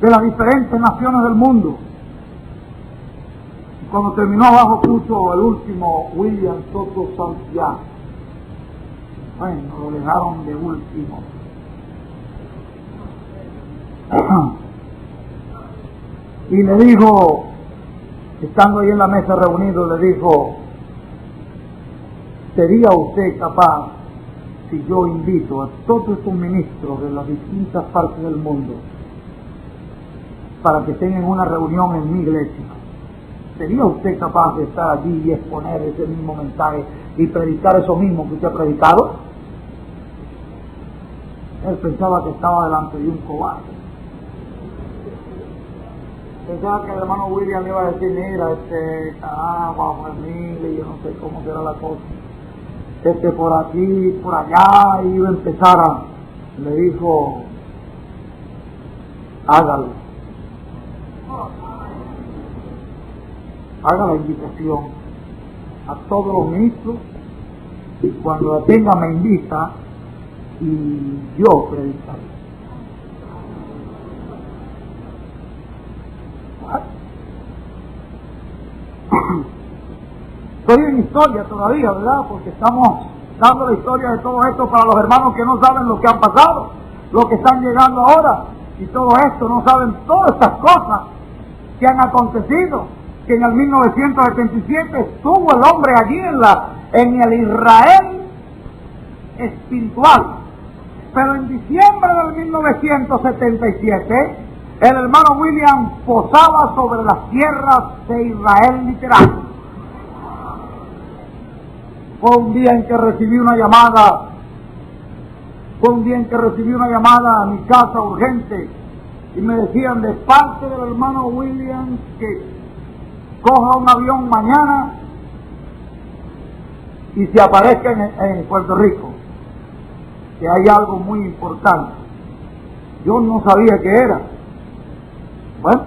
de las diferentes naciones del mundo. Y cuando terminó abajo puso el último, William Soto Santiago. Bueno, lo dejaron de último. Y le dijo, estando ahí en la mesa reunido, le dijo, ¿sería usted capaz, si yo invito a todos estos ministros de las distintas partes del mundo para que tengan una reunión en mi iglesia? ¿Sería usted capaz de estar allí y exponer ese mismo mensaje y predicar eso mismo que usted ha predicado? Él pensaba que estaba delante de un cobarde. Pensaba que el hermano William le iba a decir, mira, familia, yo no sé cómo será la cosa. Por aquí, por allá, y iba a empezar a, le dijo, hágalo. Haga la invitación a todos los ministros, y cuando la tenga me invita, y yo predicaré. Estoy en historia todavía, ¿verdad? Porque estamos dando la historia de todo esto para los hermanos que no saben lo que han pasado, lo que están llegando ahora, y todo esto, no saben todas estas cosas que han acontecido, que en el 1977 estuvo el hombre allí en el Israel espiritual, pero en diciembre del 1977 el hermano William posaba sobre las tierras de Israel literal. Fue un día en que recibí una llamada, a mi casa urgente, y me decían de parte del hermano William que coja un avión mañana y se aparezca en Puerto Rico, que hay algo muy importante. Yo no sabía qué era. Bueno,